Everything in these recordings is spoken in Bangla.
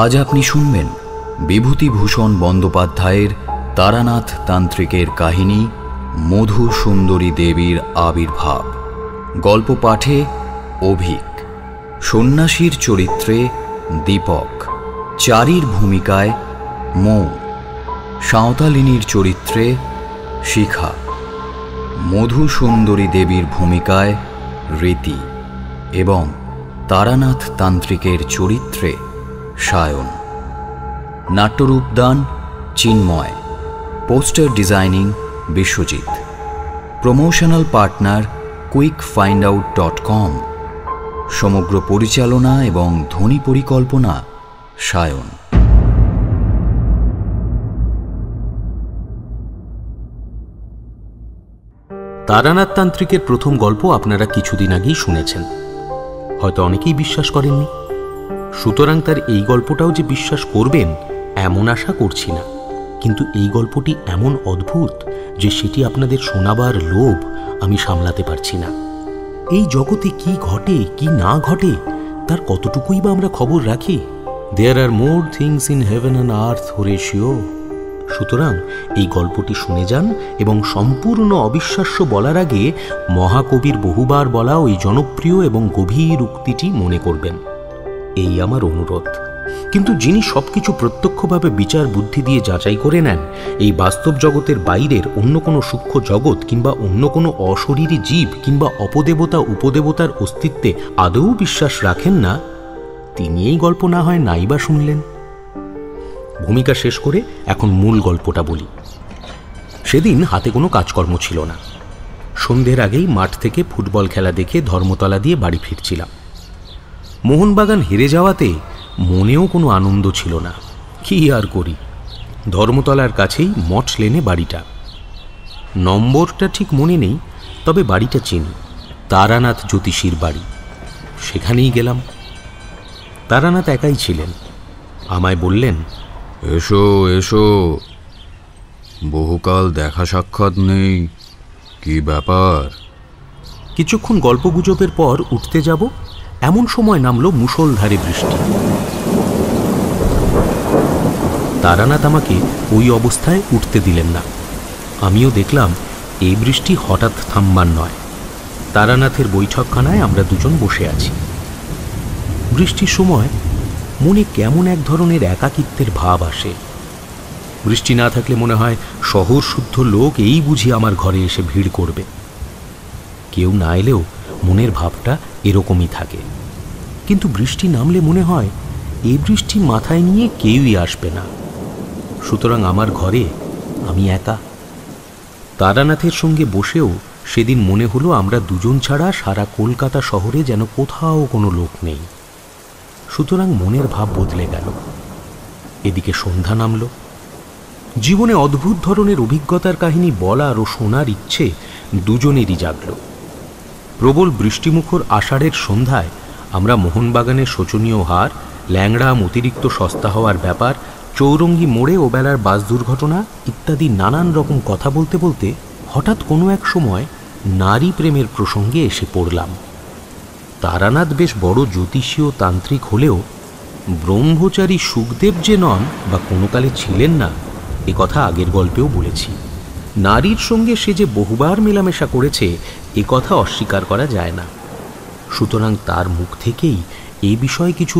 আজ আপনি শুনবেন বিভূতিভূষণ বন্দ্যোপাধ্যায়ের তারানাথ তান্ত্রিকের কাহিনী মধু সুন্দরী দেবীর আবির্ভাব। গল্প পাঠে অভিক, সন্ন্যাসীর চরিত্রে দীপক, চারির ভূমিকায় মৌ, সাঁওতালিনীর চরিত্রে শিখা, মধু সুন্দরী দেবীর ভূমিকায় রীতি এবং তারানাথ তান্ত্রিকের চরিত্রে সায়ন। নাট্যরূপদান Chinmoy, poster designing Biswajit, promotional partner quickfindout.com, সমগ্র পরিচালনা এবং ধ্বনি পরিকল্পনা সায়ন। তারানাথ তান্ত্রিকের প্রথম গল্প আপনারা কিছুদিন আগেই শুনেছেন, হয়তো অনেকেই বিশ্বাস করেননি। সুতরাং তার এই গল্পটাও যে বিশ্বাস করবেন এমন আশা করছি না, কিন্তু এই গল্পটি এমন অদ্ভুত যে সেটি আপনাদের শোনাবার লোভ আমি সামলাতে পারছি না। এই জগতে কি ঘটে কি না ঘটে তার কতটুকুই বা আমরা খবর রাখি? There are more things in heaven and earth, Horatio. সুতরাং এই গল্পটি শুনে যান এবং সম্পূর্ণ অবিশ্বাস্য বলার আগে মহাকবির বহুবার বলা ওই জনপ্রিয় এবং গভীর উক্তিটি মনে করবেন, এই আমার অনুরোধ। কিন্তু যিনি সবকিছু প্রত্যক্ষভাবে বিচার বুদ্ধি দিয়ে যাচাই করে নেন, এই বাস্তব জগতের বাইরের অন্য কোনো সূক্ষ্ম জগৎ কিংবা অন্য কোনো অশরীরী জীব কিংবা অপদেবতা উপদেবতার অস্তিত্বে আদৌ বিশ্বাস রাখেন না, তিনি এই গল্প না হয় নাইবা শুনলেন। ভূমিকা শেষ করে এখন মূল গল্পটা বলি। সেদিন হাতে কোনো কাজকর্ম ছিল না। সন্ধ্যের আগেই মাঠ থেকে ফুটবল খেলা দেখে ধর্মতলা দিয়ে বাড়ি ফিরছিলাম। মোহনবাগান হেরে যাওয়াতে মনেও কোনো আনন্দ ছিল না। কি আর করি, ধর্মতলার কাছেই মঠ লেনে বাড়িটা। নম্বরটা ঠিক মনে নেই, তবে বাড়িটা চিনি, তারানাথ জ্যোতিষীর বাড়ি। সেখানেই গেলাম। তারানাথ একাই ছিলেন। আমায় বললেন, এসো এসো, বহুকাল দেখা সাক্ষাৎ নেই, কি ব্যাপার? কিছুক্ষণ গল্পগুজবের পর উঠতে যাব, এমন সময় নামলো মুষলধারে বৃষ্টি। তারানাথ আমাকে ওই অবস্থায় উঠতে দিলেন না। আমিও দেখলাম এই বৃষ্টি হঠাৎ থামবার নয়। তারানাথের বৈঠকখানায় আমরা দুজন বসে আছি। বৃষ্টির সময় মনে কেমন এক ধরনের একাকিত্বের ভাব আসে। বৃষ্টি না থাকলে মনে হয় শহর শুদ্ধ লোক এই বুঝি আমার ঘরে এসে ভিড় করবে। কেউ না এলেও মনের ভাবটা এরকমই থাকে। কিন্তু বৃষ্টি নামলে মনে হয় এই বৃষ্টি মাথায় নিয়ে কেউই আসবে না। সুতরাং আমার ঘরে আমি একা। তারানাথের সঙ্গে বসেও সেদিন মনে হলো আমরা দুজন ছাড়া সারা কলকাতা শহরে যেন কোথাও কোনো লোক নেই। সুতরাং মনের ভাব বদলে গেল। এদিকে সন্ধ্যা নামল। জীবনে অদ্ভুত ধরনের অভিজ্ঞতার কাহিনী বলার ও শোনার ইচ্ছে দুজনেরই জাগল। প্রবল বৃষ্টিমুখর আষাঢ়ের সন্ধ্যায় আমরা মোহনবাগানের শোচনীয় হার, ল্যাংড়াম অতিরিক্ত সস্তা হওয়ার ব্যাপার, চৌরঙ্গি মোড়ে ওবেলার বাস দুর্ঘটনা ইত্যাদি নানান রকম কথা বলতে বলতে হঠাৎ কোনো এক সময় নারী প্রেমের প্রসঙ্গে এসে পড়লাম। তারানাথ বেশ বড় জ্যোতিষীয় তান্ত্রিক হলেও ব্রহ্মচারী সুখদেব যে নন বা কোনো কালে ছিলেন না, এ কথা আগের গল্পেও বলেছি। নারীর সঙ্গে সে যে বহুবার মেলামেশা করেছে এ কথা অস্বীকার করা যায় না। সুতরাং তার মুখ থেকেই এই বিষয়ে কিছু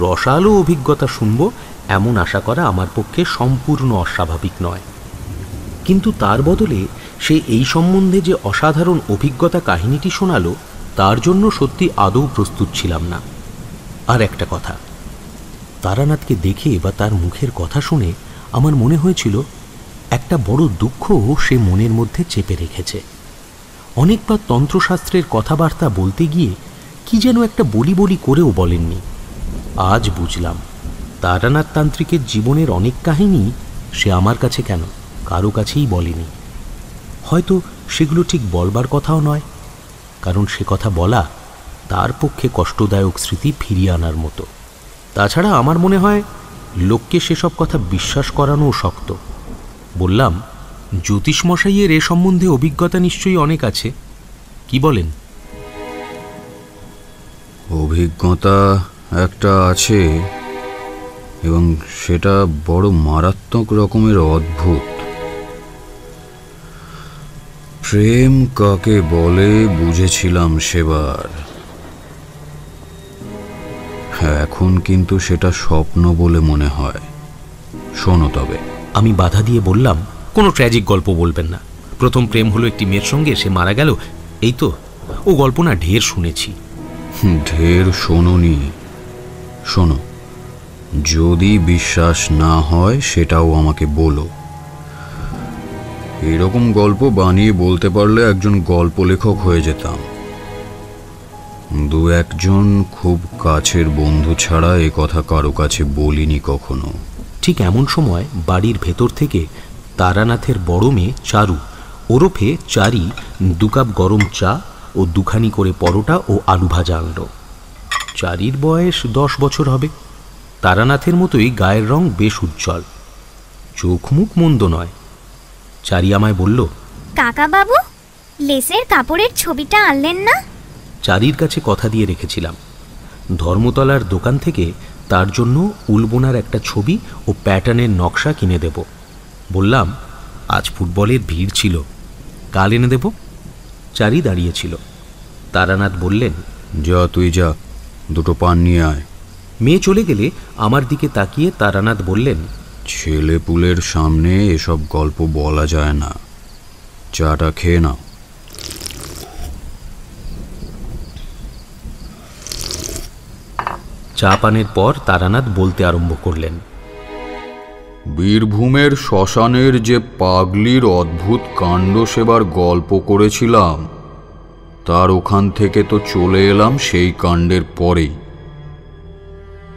রসালো অভিজ্ঞতা শুনব এমন আশা করা আমার পক্ষে সম্পূর্ণ অস্বাভাবিক নয়। কিন্তু তার বদলে সে এই সম্বন্ধে যে অসাধারণ অভিজ্ঞতা কাহিনীটি শোনালো তার জন্য সত্যি আদৌ প্রস্তুত ছিলাম না। আর একটা কথা, তারানাথকে দেখে বা তার মুখের কথা শুনে আমার মনে হয়েছিল একটা বড় দুঃখ সে মনের মধ্যে চেপে রেখেছে। অনেকবার তন্ত্রশাস্ত্রের কথাবার্তা বলতে গিয়ে কি যেন একটা বলি বলি করেও বলেননি। আজ বুঝলাম তারানাথ তান্ত্রিকের জীবনের অনেক কাহিনী সে আমার কাছে কেন কারো কাছেই বলেনি। হয়তো সেগুলো ঠিক বলবার কথাও নয়, কারণ সে কথা বলা তার পক্ষে কষ্টদায়ক স্মৃতি ফিরিয়ে আনার মতো। তাছাড়া আমার মনে হয় লোককে সেসব কথা বিশ্বাস করানোও শক্ত। বললাম, জ্যোতিষমশাইয়ের এ সম্বন্ধে অভিজ্ঞতা নিশ্চয়ই অনেক আছে, কি বলেন? অভিজ্ঞতা একটা আছে, এবং সেটা বড় মারাত্মক রকমের অদ্ভুত। প্রেম কাকে বলে বুঝেছিলাম সেবার, এখন কিন্তু সেটা স্বপ্ন বলে মনে হয়। শোনো তবে। আমি বাধা দিয়ে বললাম, কোনো ট্র্যাজিক গল্প বলবেন না। প্রথম প্রেম হলো একটি মেয়ের সঙ্গে, সে মারা গেল, এই তো। ও গল্প না ঢের শুনেছি। ঢের শোনোনি? শোনো, যদি বিশ্বাস না হয় সেটাও আমাকে বলো। এরকম গল্প বানিয়ে বলতে পারলে একজন গল্প লেখক হয়ে যেতাম। দু একজন খুব কাছের বন্ধু ছাড়া এ কথা কারো কাছে বলিনি কখনো। ঠিক এমন সময় বাড়ির ভেতর থেকে তারানাথের বড় মেয়ে চারু ওরফে চারি 2 কাপ গরম চা ও 2খানি করে পরোটা ও আলু ভাজা আনল। চারির বয়স 10 বছর হবে। তারানাথের মতোই গায়ের রং বেশ উজ্জ্বল, চোখ মুখ মন্দ নয়। চারি আমায় বলল, কাকা বাবু, লেসের কাপড়ের ছবিটা আনলেন না? চারির কাছে কথা দিয়ে রেখেছিলাম, ধর্মতলার দোকান থেকে তার জন্য উলবোনার একটা ছবি ও প্যাটার্নের নকশা কিনে দেব। বললাম, আজ ফুটবলের ভিড় ছিল, কাল এনে দেব। চারি দাঁড়িয়েছিল। তারানাথ বললেন, যা তুই যা, 2টো পান নিয়ে আয়। মেয়ে চলে গেলে আমার দিকে তাকিয়ে তারানাথ বললেন, ছেলেপুলের সামনে এসব গল্প বলা যায় না, চাটা খেয়ে নাও। চা পানের পর তারানাথ বলতে আরম্ভ করলেন, বীরভূমের শ্মশানের যে পাগলির অদ্ভুত কাণ্ড সেবার গল্প করেছিলাম, তার ওখান থেকে তো চলে এলাম সেই কাণ্ডের পরেই।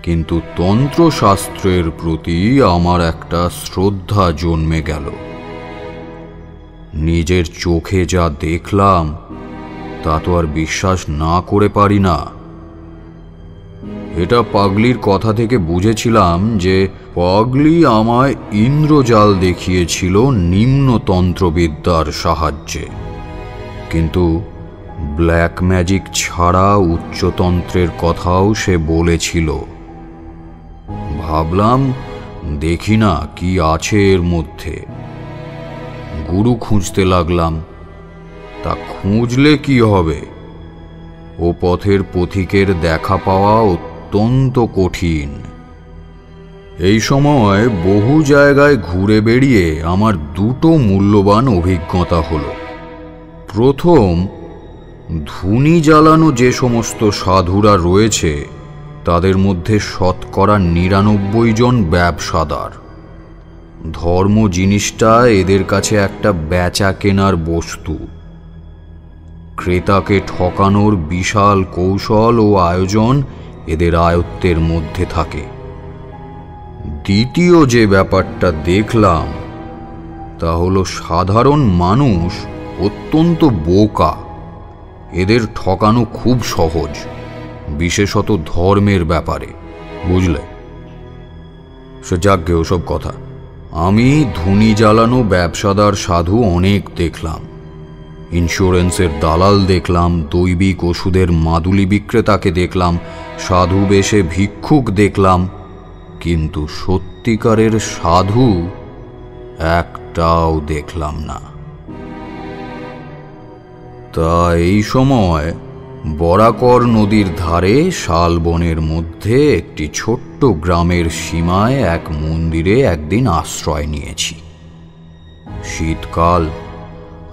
কিন্তু তন্ত্রশাস্ত্রের প্রতি আমার একটা শ্রদ্ধা জন্মে গেল। নিজের চোখে যা দেখলাম তা তো আর বিশ্বাস না করে পারি না। এটা পাগলির কথা থেকে বুঝেছিলাম যে পাগলি আমায় ইন্দ্রজাল দেখিয়েছিল নিম্নতন্ত্রবিদ্যার সাহায্যে, কিন্তু ব্ল্যাক ম্যাজিক ছাড়া উচ্চতন্ত্রের কথাও সে বলেছিল। ভাবলাম দেখি না কি আছে এর মধ্যে। গুরু খুঁজতে লাগলাম। তা খুঁজলে কি হবে? ও পথের পথিকের দেখা পাওয়া অত্যন্ত কঠিন। এই সময় বহু জায়গায় ঘুরে বেড়িয়ে আমার 2টো মূল্যবান অভিজ্ঞতা হলো। প্রথম, ধুনি জ্বালানো যে সমস্ত সাধুরা রয়েছে তাদের মধ্যে 99% জন ব্যবসাদার। ধর্ম জিনিসটা এদের কাছে একটা বেচা কেনার বস্তু। ক্রেতাকে ঠকানোর বিশাল কৌশল ও আয়োজন এদের আয়ত্তের মধ্যে থাকে। দ্বিতীয় যে ব্যাপারটা দেখলাম তা হলো সাধারণ মানুষ অত্যন্ত বোকা। এদের ঠকানো খুব সহজ, বিশেষত ধর্মের ব্যাপারে, বুঝলে? সে যাকগে ওসব কথা। আমি ধুনি জ্বালানো ব্যবসাদার সাধু অনেক দেখলাম, ইন্স্যুরেন্সের দালাল দেখলাম, দৈবিক ওষুধের মাদুলি বিক্রেতাকে দেখলাম, সাধু বেশে ভিক্ষুক দেখলাম, কিন্তু সত্যিকারের সাধু একটাও দেখলাম না। তা এই সময় বরাকর নদীর ধারে শালবনের মধ্যে একটি ছোট্ট গ্রামের সীমায় এক মন্দিরে একদিন আশ্রয় নিয়েছি। শীতকাল।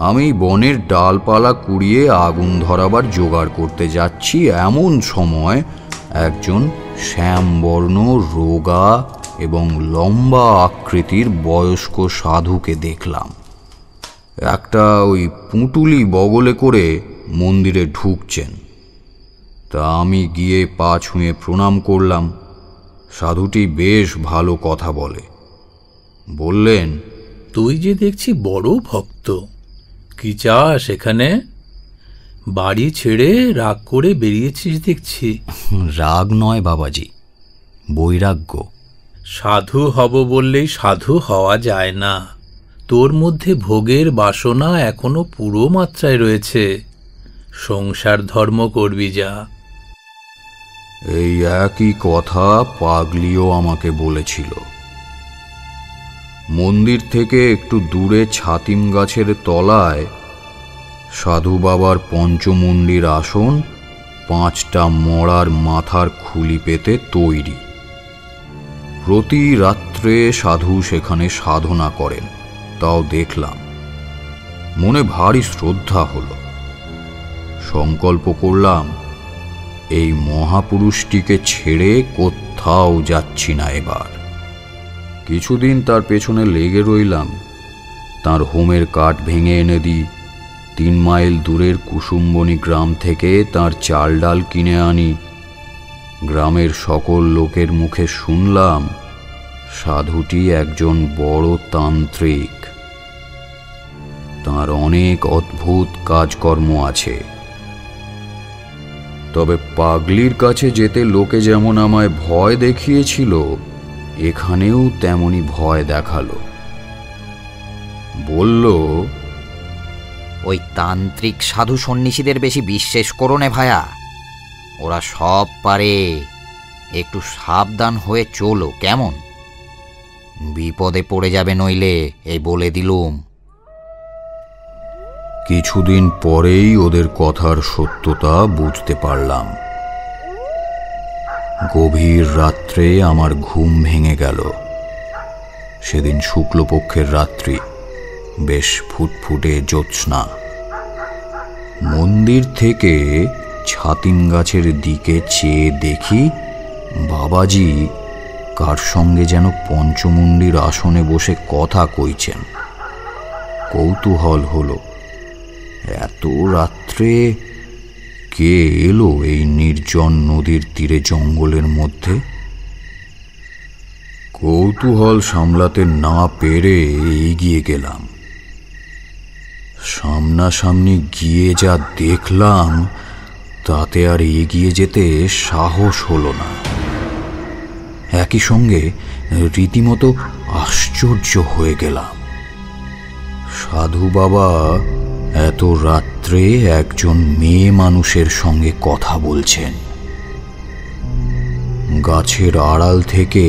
আমি বনের ডালপালা কুড়িয়ে আগুন ধরাবার জোগাড় করতে যাচ্ছি, এমন সময় একজন শ্যামবর্ণ, রোগা এবং লম্বা আকৃতির বয়স্ক সাধুকে দেখলাম। একটা ওই পুঁটুলি বগলে করে মন্দিরে ঢুকছেন। তা আমি গিয়ে পা ছুঁয়ে প্রণাম করলাম। সাধুটি বেশ ভালো কথা বলে। বললেন, তুই যে দেখছি বড় ভক্ত, কি চাস এখানে? বাড়ি ছেড়ে রাগ করে বেরিয়েছিস দেখছি। রাগ নয় বাবাজি, বৈরাগ্য। সাধু হব বললেই সাধু হওয়া যায় না। তোর মধ্যে ভোগের বাসনা এখনো পুরো মাত্রায় রয়েছে। সংসার ধর্ম করবি যা। এই একই কথা পাগলিও আমাকে বলেছিল। মন্দির থেকে একটু দূরে ছাতিম গাছের তলায় সাধু বাবার পঞ্চমুণ্ডির আসন 5টা মড়ার মাথার খুলি পেতে তৈরি। প্রতি রাত্রে সাধু সেখানে সাধনা করেন, তাও দেখলাম। মনে ভারী শ্রদ্ধা হলো। সংকল্প করলাম এই মহাপুরুষটিকে ছেড়ে কোথাও যাচ্ছি না এবার। কিছুদিন তার পেছনে লেগে রইলাম। তার হোমের কাঠ ভেঙে এনে দিই। 3 মাইল দূরের কুসুম্বনী গ্রাম থেকে তার চাল ডাল কিনে আনি। গ্রামের সকল লোকের মুখে শুনলাম সাধুটি একজন বড় তান্ত্রিক। তার অনেক অদ্ভুত কাজকর্ম আছে। তবে পাগলির কাছে যেতে লোকে যেমন আমায় ভয় দেখিয়েছিল, এখানেও তেমনি ভয় দেখালো। বলল, ওই তান্ত্রিক সাধু সন্ন্যাসীদের বেশি বিশ্বাস করো না ভায়া, ওরা সব পারে। একটু সাবধান হয়ে চলো, কেমন? বিপদে পড়ে যাবে নইলে, এই বলে দিলুম। কিছুদিন পরেই ওদের কথার সত্যতা বুঝতে পারলাম। গভীর রাত্রে আমার ঘুম ভেঙে গেল। সেদিন শুক্লপক্ষের রাত্রি, বেশ ফুটফুটে জ্যোৎস্না। মন্দির থেকে ছাতিম গাছের দিকে চেয়ে দেখি বাবাজি কার সঙ্গে যেন পঞ্চমুণ্ডির আসনে বসে কথা কইছেন। কৌতূহল হলো, এত রাত্রে কে এলো এই নির্জন নদীর তীরে জঙ্গলের মধ্যে? কৌতূহল সামলাতে না পেরে এগিয়ে গেলাম। সামনাসামনি গিয়ে যা দেখলাম তাতে আর এগিয়ে যেতে সাহস হলো না। একই সঙ্গে রীতিমতো আশ্চর্য হয়ে গেলাম। সাধু বাবা এত রাত্রে একজন মেয়ে মানুষের সঙ্গে কথা বলছেন। গাছের আড়াল থেকে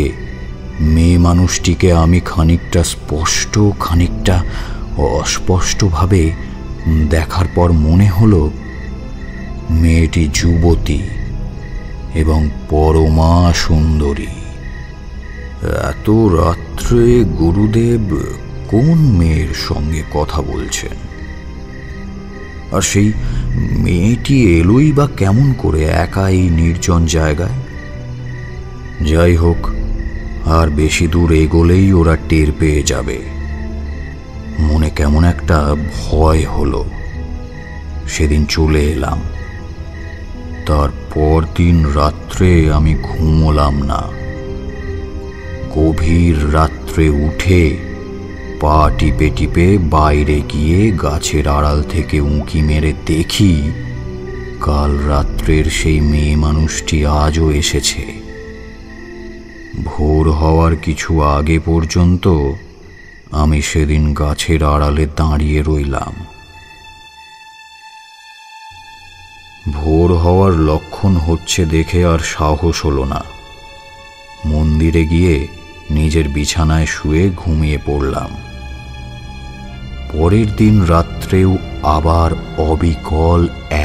মেয়ে মানুষটিকে আমি খানিকটা স্পষ্ট, খানিকটা অস্পষ্টভাবে দেখার পর মনে হলো মেয়েটি যুবতী এবং পরমা সুন্দরী। এত রাত্রে গুরুদেব কোন মেয়ের সঙ্গে কথা বলছেন? আর সেই মেয়েটি এলোই বা কেমন করে একা এই নির্জন জায়গায়? যাই হোক, আর বেশি দূর এগোলেই ওরা টের পেয়ে যাবে। মনে কেমন একটা ভয় হলো। সেদিন চলে এলাম। তারপর দিন রাত্রে আমি ঘুমোলাম না। গভীর রাত্রে উঠে পা টিপে টিপে বাইরে গিয়ে গাছের আড়াল থেকে উঁকি মেরে দেখি কাল রাত্রের সেই মেয়ে মানুষটি আজও এসেছে। ভোর হওয়ার কিছু আগে পর্যন্ত আমি সেদিন গাছের আড়ালে দাঁড়িয়ে রইলাম। ভোর হওয়ার লক্ষণ হচ্ছে দেখে আর সাহস হলো না। মন্দিরে গিয়ে নিজের বিছানায় শুয়ে ঘুমিয়ে পড়লাম। পরের দিন রাত্রেও আবার অবিকল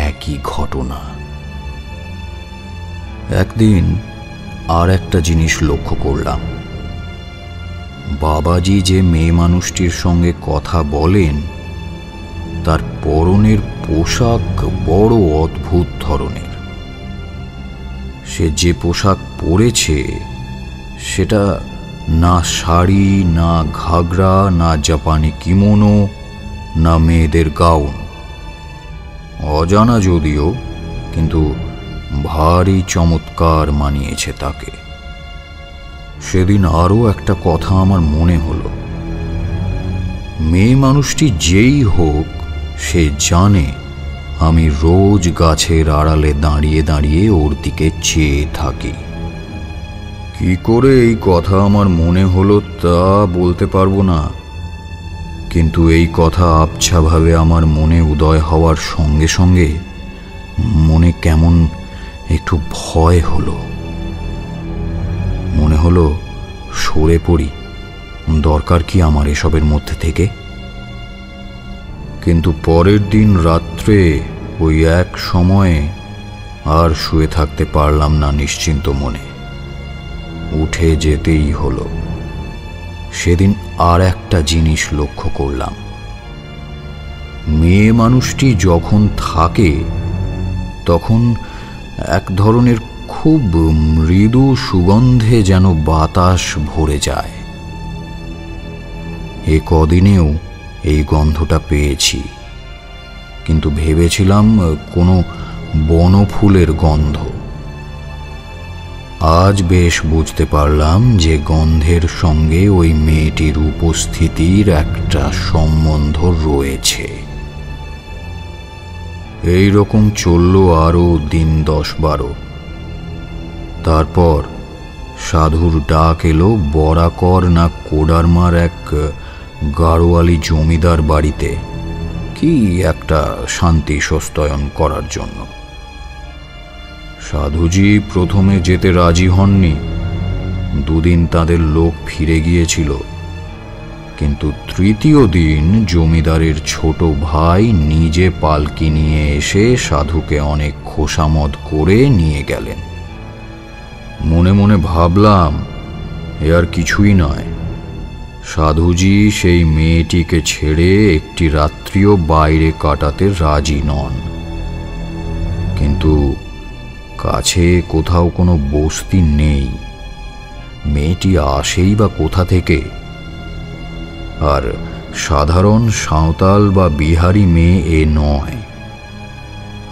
একই ঘটনা। একদিন আর একটা জিনিস লক্ষ্য করলাম। বাবাজি যে মেয়ে মানুষটির সঙ্গে কথা বলেন তার পরনের পোশাক বড় অদ্ভুত ধরনের। সে যে পোশাক পরেছে সেটা না শাড়ি, না ঘাগরা, না জাপানি কিমোনো, না মেয়েদের গাউন। অজানা যদিও, কিন্তু ভারী চমৎকার মানিয়েছে তাকে। সেদিন আরও একটা কথা আমার মনে হলো। মেয়ে মানুষটি যেই হোক, সে জানে আমি রোজ গাছের আড়ালে দাঁড়িয়ে দাঁড়িয়ে ওর দিকে চেয়ে থাকি। কি করে এই কথা আমার মনে হলো তা বলতে পারবো না, কিন্তু এই কথা আবছাভাবে আমার মনে উদয় হওয়ার সঙ্গে সঙ্গে মনে কেমন একটু ভয় হলো। মনে হলো সরে পড়ি, দরকার কি আমার এসবের মধ্যে থেকে। কিন্তু পরের দিন রাত্রে ওই এক সময়ে আর শুয়ে থাকতে পারলাম না নিশ্চিন্ত মনে, উঠে যেতেই হলো। সেদিন আর একটা জিনিস লক্ষ্য করলাম, মেয়ে মানুষটি যখন থাকে তখন এক ধরনের খুব মৃদু সুগন্ধে যেন বাতাস ভরে যায়। এ কদিনেও এই গন্ধটা পেয়েছি, কিন্তু ভেবেছিলাম কোনো বনফুলের গন্ধ। আজ বেশ বুঝতে পারলাম যে গন্ধের সঙ্গে ওই মেয়েটির উপস্থিতির একটা সম্বন্ধ রয়েছে। এই রকম চলল আরো দিন 10-12। তারপর সাধুর ডাক এলো বরাকর না কোডারমার এক গাড়োয়ালি জমিদার বাড়িতে কি একটা শান্তি সস্তয়ন করার জন্য। সাধুজি প্রথমে যেতে রাজি হননি, দুদিন তাদের লোক ফিরে গিয়েছিল। কিন্তু তৃতীয় দিন জমিদারের ছোট ভাই নিজে পালকি নিয়ে এসে সাধুকে অনেক খোসামদ করে নিয়ে গেলেন। মনে মনে ভাবলাম এ আর কিছুই নয়, সাধুজি সেই মেয়েটিকে ছেড়ে একটি রাত্রিও বাইরে কাটাতে রাজি নন। কিন্তু কাছে কোথাও কোনো বস্তি নেই, মেয়েটি আসেই বা কোথা থেকে? আর সাধারণ সাঁওতাল বা বিহারি মেয়ে এ নয়।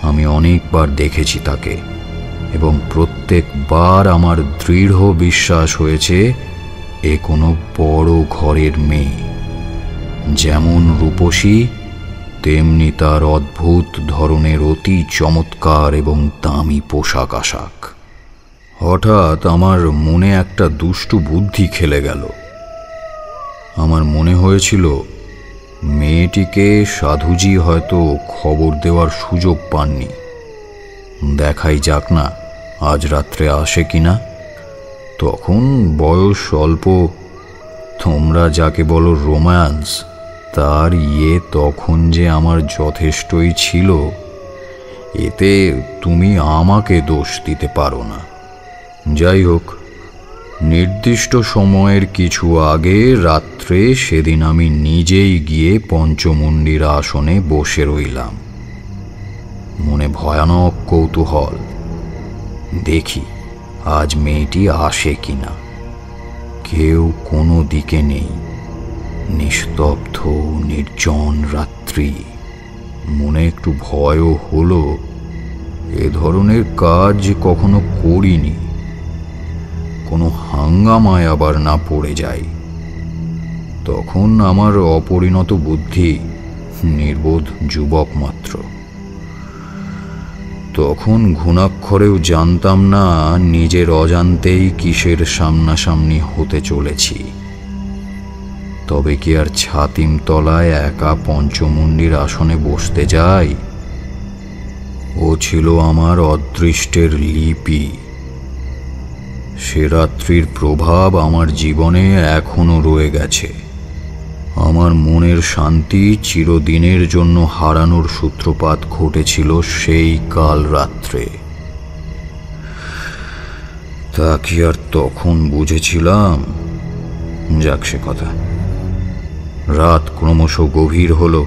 আমি অনেকবার দেখেছি তাকে, এবং প্রত্যেকবার আমার দৃঢ় বিশ্বাস হয়েছে এ কোনো বড় ঘরের মেয়ে। যেমন রূপসী, তেমনি তার অদ্ভুত ধরনের অতি চমৎকার এবং দামি পোশাক আশাক। হঠাৎ আমার মনে একটা দুষ্টু বুদ্ধি খেলে গেল। আমার মনে হয়েছিল মেয়েটিকে সাধুজি হয়তো খবর দেওয়ার সুযোগ পাননি। দেখাই যাক না আজ রাত্রে আসে কিনা। তখন বয়স অল্প, তোমরা যাকে বলো রোম্যান্স, তার তখন যে আমার যথেষ্টই ছিল, এতে তুমি আমাকে দোষ দিতে পারো না। যাই হোক, নির্দিষ্ট সময়ের কিছু আগে রাত্রে সেদিন আমি নিজেই গিয়ে পঞ্চমুণ্ডির আসনে বসে রইলাম। মনে ভয়ানক কৌতূহল, দেখি আজ মেয়েটি আসে কিনা। কেউ কোনো দিকে নেই, নিস্তব্ধ নির্জন রাত্রি। মনে একটু ভয়ও হলো, এ ধরনের কাজ কখনো করিনি, কোনো হাঙ্গামায় আবার না পড়ে যাই। তখন আমার অপরিণত বুদ্ধি, নির্বোধ যুবক মাত্র। তখন ঘুণাক্ষরেও জানতাম না নিজের অজান্তেই কিসের সামনাসামনি হতে চলেছি। তবে কি আর ছাতিম তলায় একা পঞ্চমুণ্ডির আসনে বসতে যাই? ও ছিল আমার অদৃষ্টের লিপি। সে রাত্রির প্রভাব আমার জীবনে এখনো রয়ে গেছে। আমার মনের শান্তি চিরদিনের জন্য হারানোর সূত্রপাত ঘটেছিল সেই কাল রাত্রে। তা কি আর তখন বুঝেছিলাম? যাক সে কথা। রাত ক্রমশ গভীর হলো।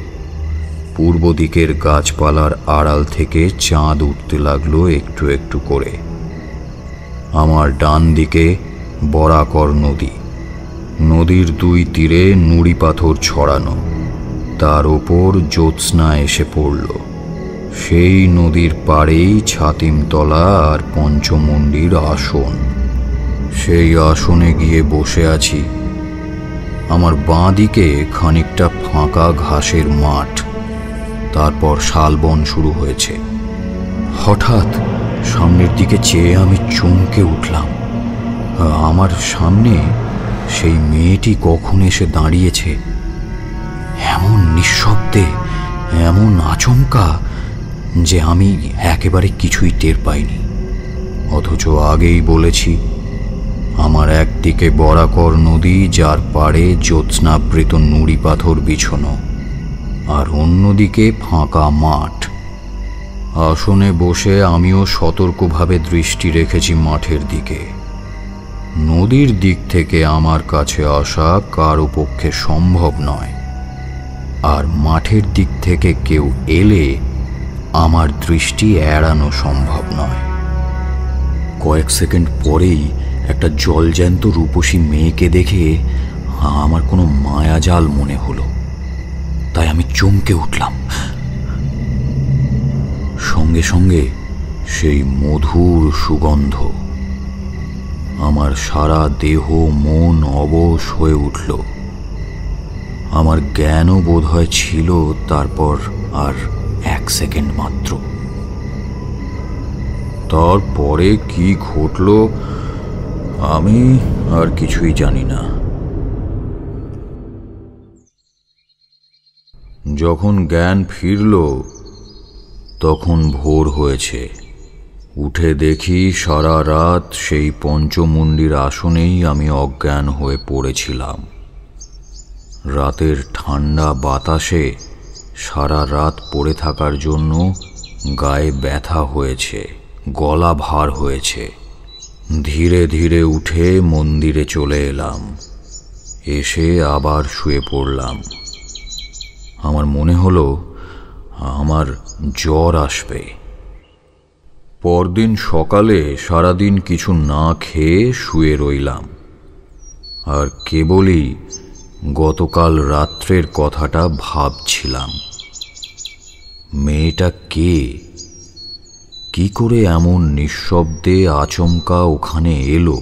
পূর্ব দিকের গাছপালার আড়াল থেকে চাঁদ উঠতে লাগলো একটু একটু করে। আমার ডান দিকে বরাকর নদী, নদীর দুই তীরে নুড়ি পাথর ছড়ানো, তার ওপর জ্যোৎস্না এসে পড়ল। সেই নদীর পাড়েই ছাতিমতলা আর পঞ্চমুণ্ডির আসন। সেই আসনে গিয়ে বসে আছি। আমার বাঁ দিকে খানিকটা ফাঁকা ঘাসের মাঠ, তারপর শালবন শুরু হয়েছে। হঠাৎ সামনের দিকে চেয়ে আমি চমকে উঠলাম। আমার সামনে সেই মেয়েটি কখন এসে দাঁড়িয়েছে, এমন নিঃশব্দে, এমন আচমকা যে আমি একেবারে কিছুই টের পাইনি। অথচ আগেই বলেছি আমার একদিকে বরাকর নদী, যার পাড়ে জ্যোৎস্নাবৃত নুড়ি পাথর বিছানো, আর অন্যদিকে ফাঁকা মাঠ। আসনে বসে আমিও সতর্কভাবে দৃষ্টি রেখেছি মাঠের দিকে। নদীর দিক থেকে আমার কাছে আসা কারো পক্ষে সম্ভব নয়, আর মাঠের দিক থেকে কেউ এলে আমার দৃষ্টি এড়ানো সম্ভব নয়। কয়েক সেকেন্ড পরেই একটা জলজ্যান্ত রূপসী মেয়েকে দেখে আমার কোনো মায়াজাল মনে হলো, তাই আমি চমকে উঠলাম। সঙ্গে সঙ্গে সেই মধুর সুগন্ধ। আমার সারা দেহ মন অবশ হয়ে উঠল। আমার জ্ঞানও বোধহয় ছিল তারপর আর 1 সেকেন্ড মাত্র। তারপরে কি ঘটল আমি আর কিছুই জানি না। যখন জ্ঞান ফিরল তখন ভোর হয়েছে। উঠে দেখি সারা রাত সেই পঞ্চমুণ্ডির আসনেই আমি অজ্ঞান হয়ে পড়েছিলাম। রাতের ঠান্ডা বাতাসে সারা রাত পড়ে থাকার জন্য গায়ে ব্যথা হয়েছে, গলা ভার হয়েছে। ধীরে ধীরে উঠে মন্দিরে চলে এলাম। এসে আবার শুয়ে পড়লাম। আমার মনে হলো আমার জ্বর আসবে। পরদিন সকালে সারাদিন কিছু না খেয়ে শুয়ে রইলাম, আর কেবলই গতকাল রাত্রের কথাটা ভাবছিলাম। মেয়েটা কে? কি করে এমন নিঃশব্দে আচমকা ওখানে এলো?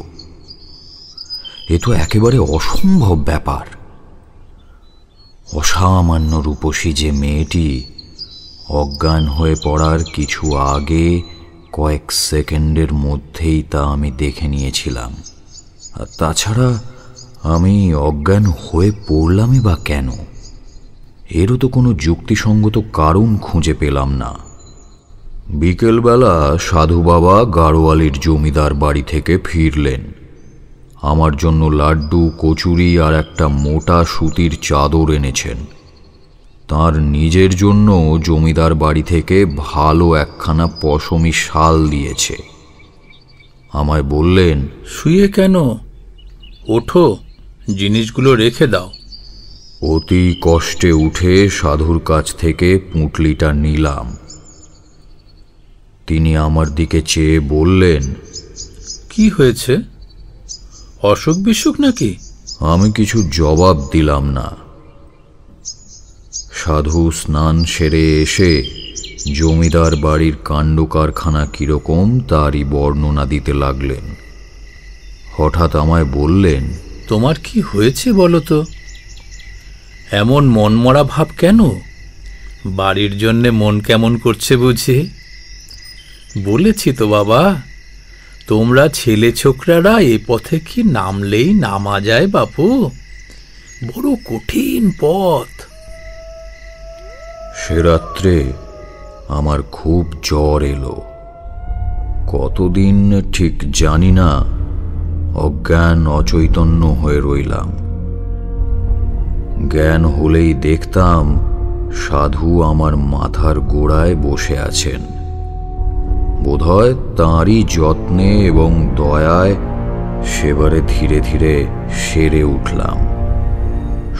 এ তো একেবারে অসম্ভব ব্যাপার। অসামান্য রূপসী যে মেয়েটি, অজ্ঞান হয়ে পড়ার কিছু আগে কয়েক সেকেন্ডের মধ্যেই তা আমি দেখে নিয়েছিলাম। আর তাছাড়া আমি অজ্ঞান হয়ে পড়লামই বা কেন? এরও তো কোনো যুক্তিসঙ্গত কারণ খুঁজে পেলাম না। বিকেলবেলা সাধু বাবা গাড়োয়ালির জমিদার বাড়ি থেকে ফিরলেন। আমার জন্য লাড্ডু, কচুরি আর একটা মোটা সুতির চাদর এনেছেন। তার নিজের জন্য জমিদার বাড়ি থেকে ভালো একখানা পশমি শাল দিয়েছে। আমায় বললেন, শুয়ে কেন? ওঠো, জিনিসগুলো রেখে দাও। অতি কষ্টে উঠে সাধুর কাছ থেকে পুঁটলিটা নিলাম। তিনি আমার দিকে চেয়ে বললেন, কি হয়েছে? অসুখ বিসুখ নাকি? আমি কিছু জবাব দিলাম না। সাধু স্নান সেরে এসে জমিদার বাড়ির কাণ্ড কারখানা কিরকম তারই বর্ণনা দিতে লাগলেন। হঠাৎ আমায় বললেন, তোমার কি হয়েছে বলো তো? এমন মনমরা ভাব কেন? বাড়ির জন্যে মন কেমন করছে বুঝি? বলেছি তো বাবা, তোমরা ছেলে ছোকরারা এ পথে কি নামলেই নামা যায় বাপু? বড় কঠিন পথ। সে রাত্রে আমার খুব জ্বর এলো। কতদিন ঠিক জানি না, অজ্ঞান অচৈতন্য হয়ে রইলাম। জ্ঞান হলেই দেখতাম সাধু আমার মাথার গোড়ায় বসে আছেন। বোধহয় তাঁরই যত্নে এবং দয়ায় সেবারে ধীরে ধীরে সেরে উঠলাম।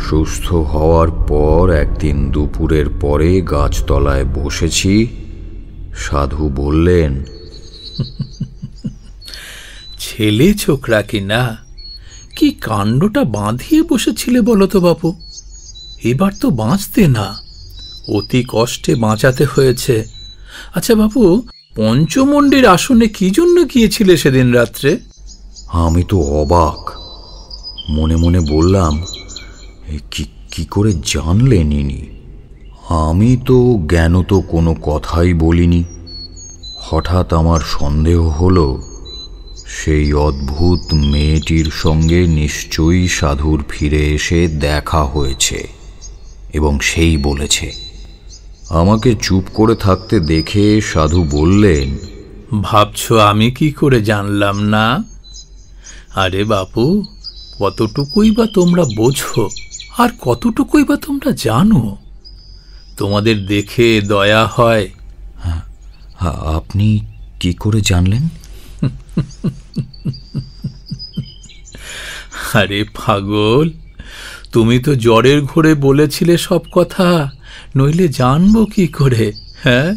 সুস্থ হওয়ার পর একদিন দুপুরের পরে গাছতলায় বসেছি। সাধু বললেন, ছেলে ছোকরা কি না, কি কাণ্ডটা বাঁধিয়ে বসেছিলে বলো তো বাপু? এবার তো বাঁচতে না, অতি কষ্টে বাঁচাতে হয়েছে। আচ্ছা বাপু, পঞ্চমন্ডির আসনে কি জন্য গিয়েছিলে সেদিন রাত্রে? আমি তো অবাক। মনে মনে বললাম, কি করে জানলেন ইনি? আমি তো জ্ঞানত কোনো কথাই বলিনি। হঠাৎ আমার সন্দেহ হলো সেই অদ্ভুত মেয়েটির সঙ্গে নিশ্চয়ই সাধুর ফিরে এসে দেখা হয়েছে এবং সেই বলেছে। আমাকে চুপ করে থাকতে দেখে সাধু বললেন, ভাবছো আমি কি করে জানলাম না? আরে বাপু, কতটুকুই বা তোমরা বোঝো আর কতটুকুই বা তোমরা জানো? তোমাদের দেখে দয়া হয়। আপনি কি করে জানলেন? আরে পাগল, তুমি তো জ্বরের ঘোরে বলেছিলে সব কথা, নইলে জানবো কি করে? হ্যাঁ,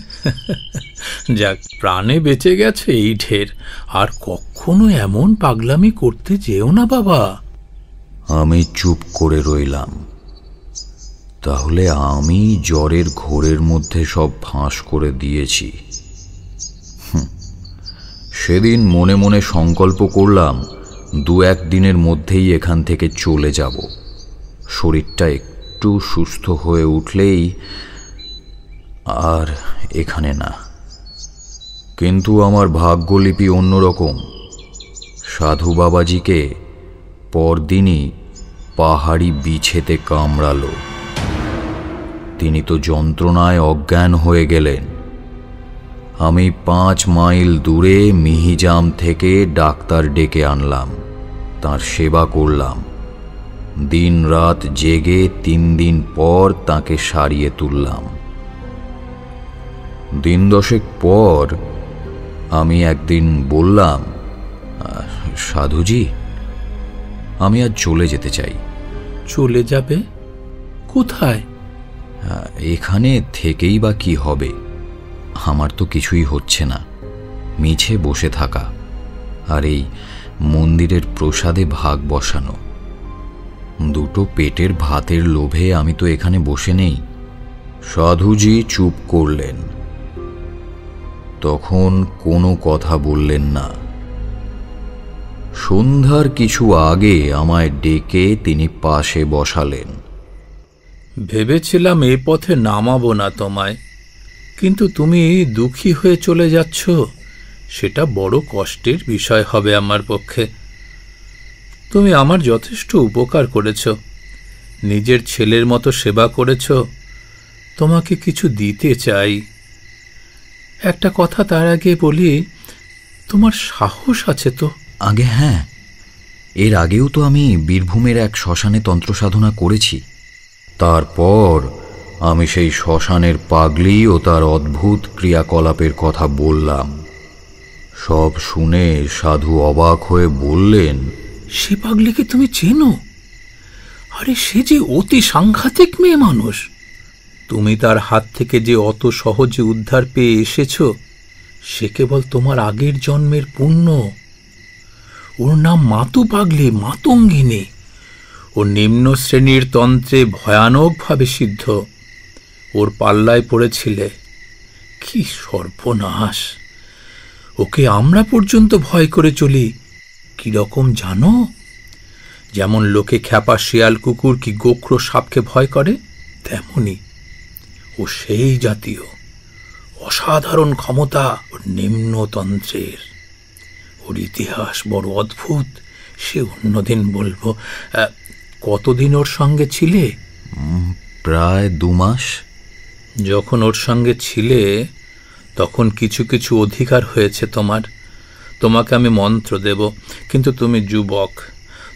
যাক, প্রাণে বেঁচে গেছে এই ঢের। আর কখনো এমন পাগলামি করতে যেও না বাবা। আমি চুপ করে রইলাম। তাহলে আমি জ্বরের ঘোরের মধ্যে সব ফাঁস করে দিয়েছি। সেদিন মনে মনে সংকল্প করলাম 2-1 দিনের মধ্যেই এখান থেকে চলে যাব। শরীরটা একটু সুস্থ হয়ে উঠলেই। আর এখানে না। কিন্তু আমার ভাগ্যলিপি অন্যরকম। সাধু বাবাজিকে পরদিনই পাহাড়ি বিছেতে কামড়ালো। তিনি তো যন্ত্রণায় অজ্ঞান হয়ে গেলেন। আমি 5 মাইল দূরে মিহিজাম থেকে ডাক্তার ডেকে আনলাম, তার সেবা করলাম। দিন রাত জেগে 3 দিন পর তাকে সারিয়ে তুললাম। দিন 10 পর আমি একদিন বললাম, সাধুজি, আমি আজ চলে যেতে চাই। চলে যাবে? কোথায়? এখানে থেকেই বা কি হবে? আমার তো কিছুই হচ্ছে না, মিছে বসে থাকা আর এই মন্দিরের প্রসাদে ভাগ বসানো। 2 পেটের ভাতের লোভে আমি তো এখানে বসে নেই। সাধুজি চুপ করলেন, তখন কোনো কথা বললেন না। সন্ধ্যার কিছু আগে আমায় ডেকে তিনি পাশে বসালেন। ভেবেছিলাম এই পথে নামাবো না তোমায়, কিন্তু তুমি দুঃখী হয়ে চলে যাচ্ছ, সেটা বড় কষ্টের বিষয় হবে আমার পক্ষে। তুমি আমার যথেষ্ট উপকার করেছ, নিজের ছেলের মতো সেবা করেছ। তোমাকে কিছু দিতে চাই। একটা কথা তার আগে বলি, তোমার সাহস আছে তো? আগে হ্যাঁ, এর আগেও তো আমি বীরভূমের এক শ্মশানে তন্ত্র সাধনা করেছি। তারপর আমি সেই শ্মশানের পাগলি ও তার অদ্ভুত ক্রিয়াকলাপের কথা বললাম। সব শুনে সাধু অবাক হয়ে বললেন, সে পাগলিকে তুমি চেনো? আরে সে যে অতি সাংঘাতিক মেয়ে মানুষ। তুমি তার হাত থেকে যে অত সহজে উদ্ধার পেয়ে এসেছ, সে কেবল তোমার আগের জন্মের পুণ্য। ওর নাম মাতু পাগলি, মাতঙ্গিনী। ও নিম্ন শ্রেণীর তন্ত্রে ভয়ানকভাবে সিদ্ধ। ওর পাল্লায় পড়েছিলে। কি সর্বনাশ! ওকে আমরা পর্যন্ত ভয় করে চলি। কিরকম জানো? যেমন লোকে খ্যাপা শিয়াল কুকুর কি গোখরো সাপকে ভয় করে, তেমনি ও সেই জাতীয়। অসাধারণ ক্ষমতা ওর নিম্নতন্ত্রের। ওর ইতিহাস বড় অদ্ভুত, সে অন্যদিন বলবো। কতদিন ওর সঙ্গে ছিলে? প্রায় 2 মাস। যখন ওর সঙ্গে ছিলে তখন কিছু কিছু অধিকার হয়েছে তোমার। তোমাকে আমি মন্ত্র দেব, কিন্তু তুমি যুবক,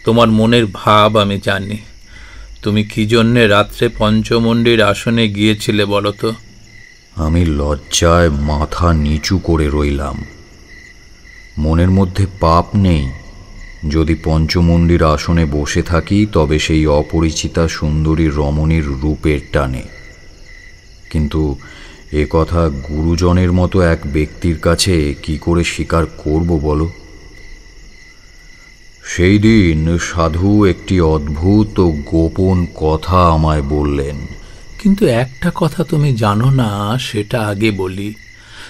তোমার মনের ভাব আমি জানি। তুমি কি জন্যে রাত্রে পঞ্চমন্ডির আসনে গিয়েছিলে বলো তো? আমি লজ্জায় মাথা নিচু করে রইলাম। মনের মধ্যে পাপ নেই। যদি পঞ্চমন্ডির আসনে বসে থাকি তবে সেই অপরিচিতা সুন্দরী রমণীর রূপের টানে। কিন্তু এ কথা গুরুজনের মতো এক ব্যক্তির কাছে কি করে স্বীকার করব বলো? সেই দিন সাধু একটি অদ্ভুত ও গোপন কথা আমায় বললেন। কিন্তু একটা কথা তুমি জানো না, সেটা আগে বলি।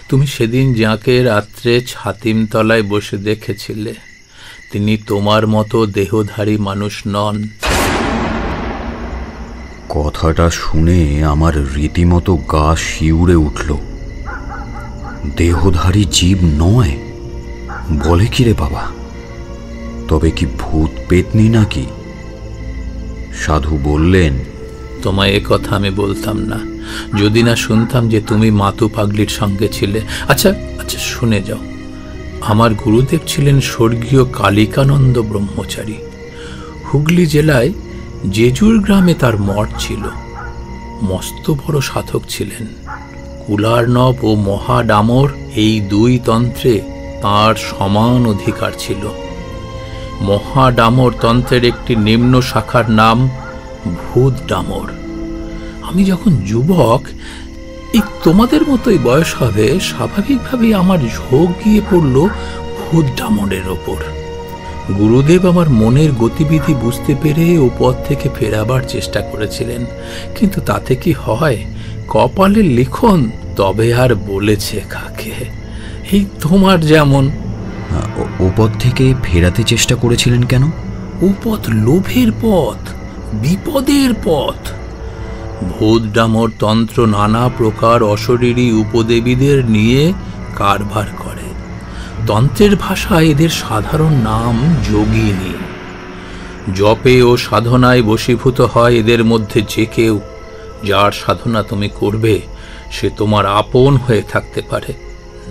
তুমি সেদিন যাকে রাত্রে ছাতিমতলায় বসে দেখেছিলে, তিনি তোমার মতো দেহধারী মানুষ নন। কথাটা শুনে আমার রীতিমতো গা শিউরে উঠল। দেহধারী জীব নয়? বলে কি রে বাবা? তবে কি ভূত পেতনি নাকি? সাধু বললেন, তোমায় এ কথা আমি বলতাম না যদি না শুনতাম যে তুমি মাতু পাগলির সঙ্গে ছিলে। আচ্ছা আচ্ছা, শুনে যাও। আমার গুরুদেব ছিলেন স্বর্গীয় কালিকানন্দ ব্রহ্মচারী। হুগলি জেলায় জেজুর গ্রামে তার মঠ ছিল। মস্ত বড় সাধক ছিলেন। কুলার্ণব ও মহাডামর এই দুই তন্ত্রে তাঁর সমান অধিকার ছিল। মহাডামর তন্ত্রের একটি নিম্ন শাখার নাম ভূত ডামর। আমি যখন যুবক, এই তোমাদের মতোই বয়স হবে, স্বাভাবিকভাবেই আমার ঝোঁক গিয়ে পড়ল ভূত ডামরের ওপর। গুরুদেব আমার মনের গতিবিধি বুঝতে পেরে ও পথ থেকে ফেরাবার চেষ্টা করেছিলেন, কিন্তু তাতে কি হয়, কপালের লিখন তবে আর বলেছে কাকে। এই তোমার যেমন। ও পথ থেকে ফেরাতে চেষ্টা করেছিলেন কেন? ও পথ লোভের পথ, বিপদের পথ। ভূত ডামর তন্ত্র নানা প্রকার অশরীরী উপদেবীদের নিয়ে কারবার করে। তন্ত্রের ভাষায় এদের সাধারণ নাম যোগিনী। জপে ও সাধনায় বশীভূত হয় এদের মধ্যে যে কেউ। যার সাধনা তুমি করবে সে তোমার আপন হয়ে থাকতে পারে।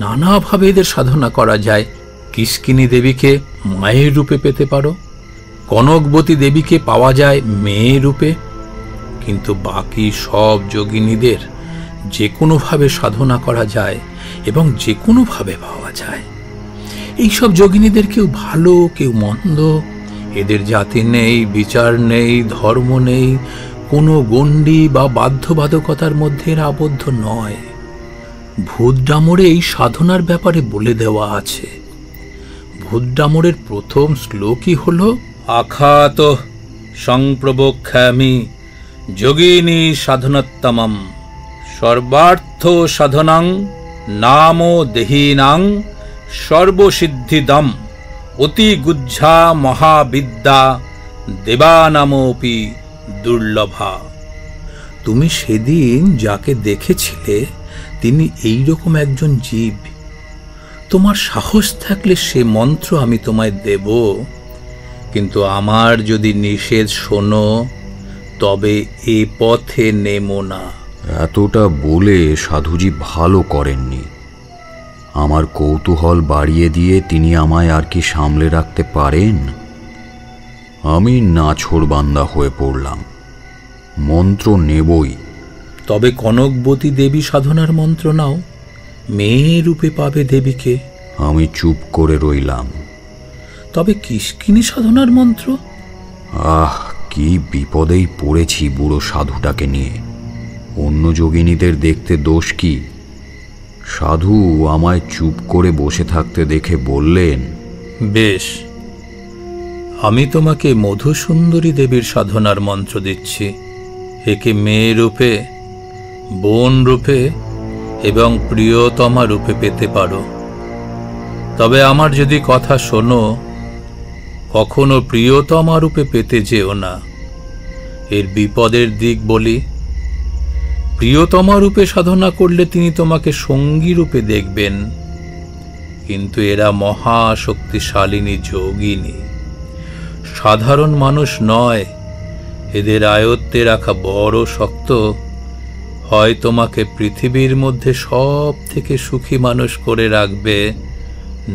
নানাভাবে এদের সাধনা করা যায়। কিষ্কিনী দেবীকে মায়ের রূপে পেতে পারো, কনকবতী দেবীকে পাওয়া যায় মেয়ে রূপে, কিন্তু বাকি সব যোগিনীদের যে কোনোভাবে সাধনা করা যায় এবং যে কোনোভাবে পাওয়া যায়। এইসব যোগিনীদের কেউ ভালো, কেউ মন্দ। এদের জাতি নেই, বিচার নেই, ধর্ম নেই, কোনো গণ্ডি বা বাধ্যবাধকতার মধ্যে এরা আবদ্ধ নয়। ভূত ডামরে এই সাধনার ব্যাপারে বলে দেওয়া আছে। ভূত ডামরের প্রথম শ্লোকই হল আখাত সংপ্রবক্ষামি যোগিনী সাধনোত্তমম সর্বার্থ সাধনাং নাম দেহীনাং সর্বসিদ্ধিদম অতি গুজ্জা মহাবিদ্যা দেবানামপি দুর্লভা। তুমি সেদিন যাকে দেখেছিলে তিনি এইরকম একজন জীব। তোমার সাহস থাকলে সে মন্ত্র আমি তোমায় দেব, কিন্তু আমার যদি নিষেধ শোনো তবে এ পথে নেমো না। এতটা বলে সাধুজি ভালো করেননি। আমার কৌতূহল বাড়িয়ে দিয়ে তিনি আমায় আর কি সামলে রাখতে পারেন? আমি নাছোড়বান্দা হয়ে পড়লাম। মন্ত্র নেবই। তবে কনকবতী দেবী সাধনার মন্ত্র নাও, মেয়ে রূপে পাবে দেবীকে। আমি চুপ করে রইলাম। তবে কিষ্কিনী সাধনার মন্ত্র? আহ, কি বিপদেই পড়েছি বুড়ো সাধুটাকে নিয়ে। অন্য যোগিনীদের দেখতে দোষ কি? সাধু আমায় চুপ করে বসে থাকতে দেখে বললেন, বেশ, আমি তোমাকে মধুসুন্দরী দেবীর সাধনার মন্ত্র দিচ্ছি। একে মেয়ে রূপে, বোন রূপে এবং প্রিয়তমা রূপে পেতে পারো। তবে আমার যদি কথা শোনো, কখনো প্রিয়তমা রূপে পেতে যেও না। এর বিপদের দিক বলি। প্রিয়তমা রূপে সাধনা করলে তিনি তোমাকে সঙ্গী রূপে দেখবেন, কিন্তু এরা মহা শক্তিশালিনী যোগিনী, সাধারণ মানুষ নয়। এদের আয়ত্তে রাখা বড় শক্ত। হয় তোমাকে পৃথিবীর মধ্যে সব থেকে সুখী মানুষ করে রাখবে,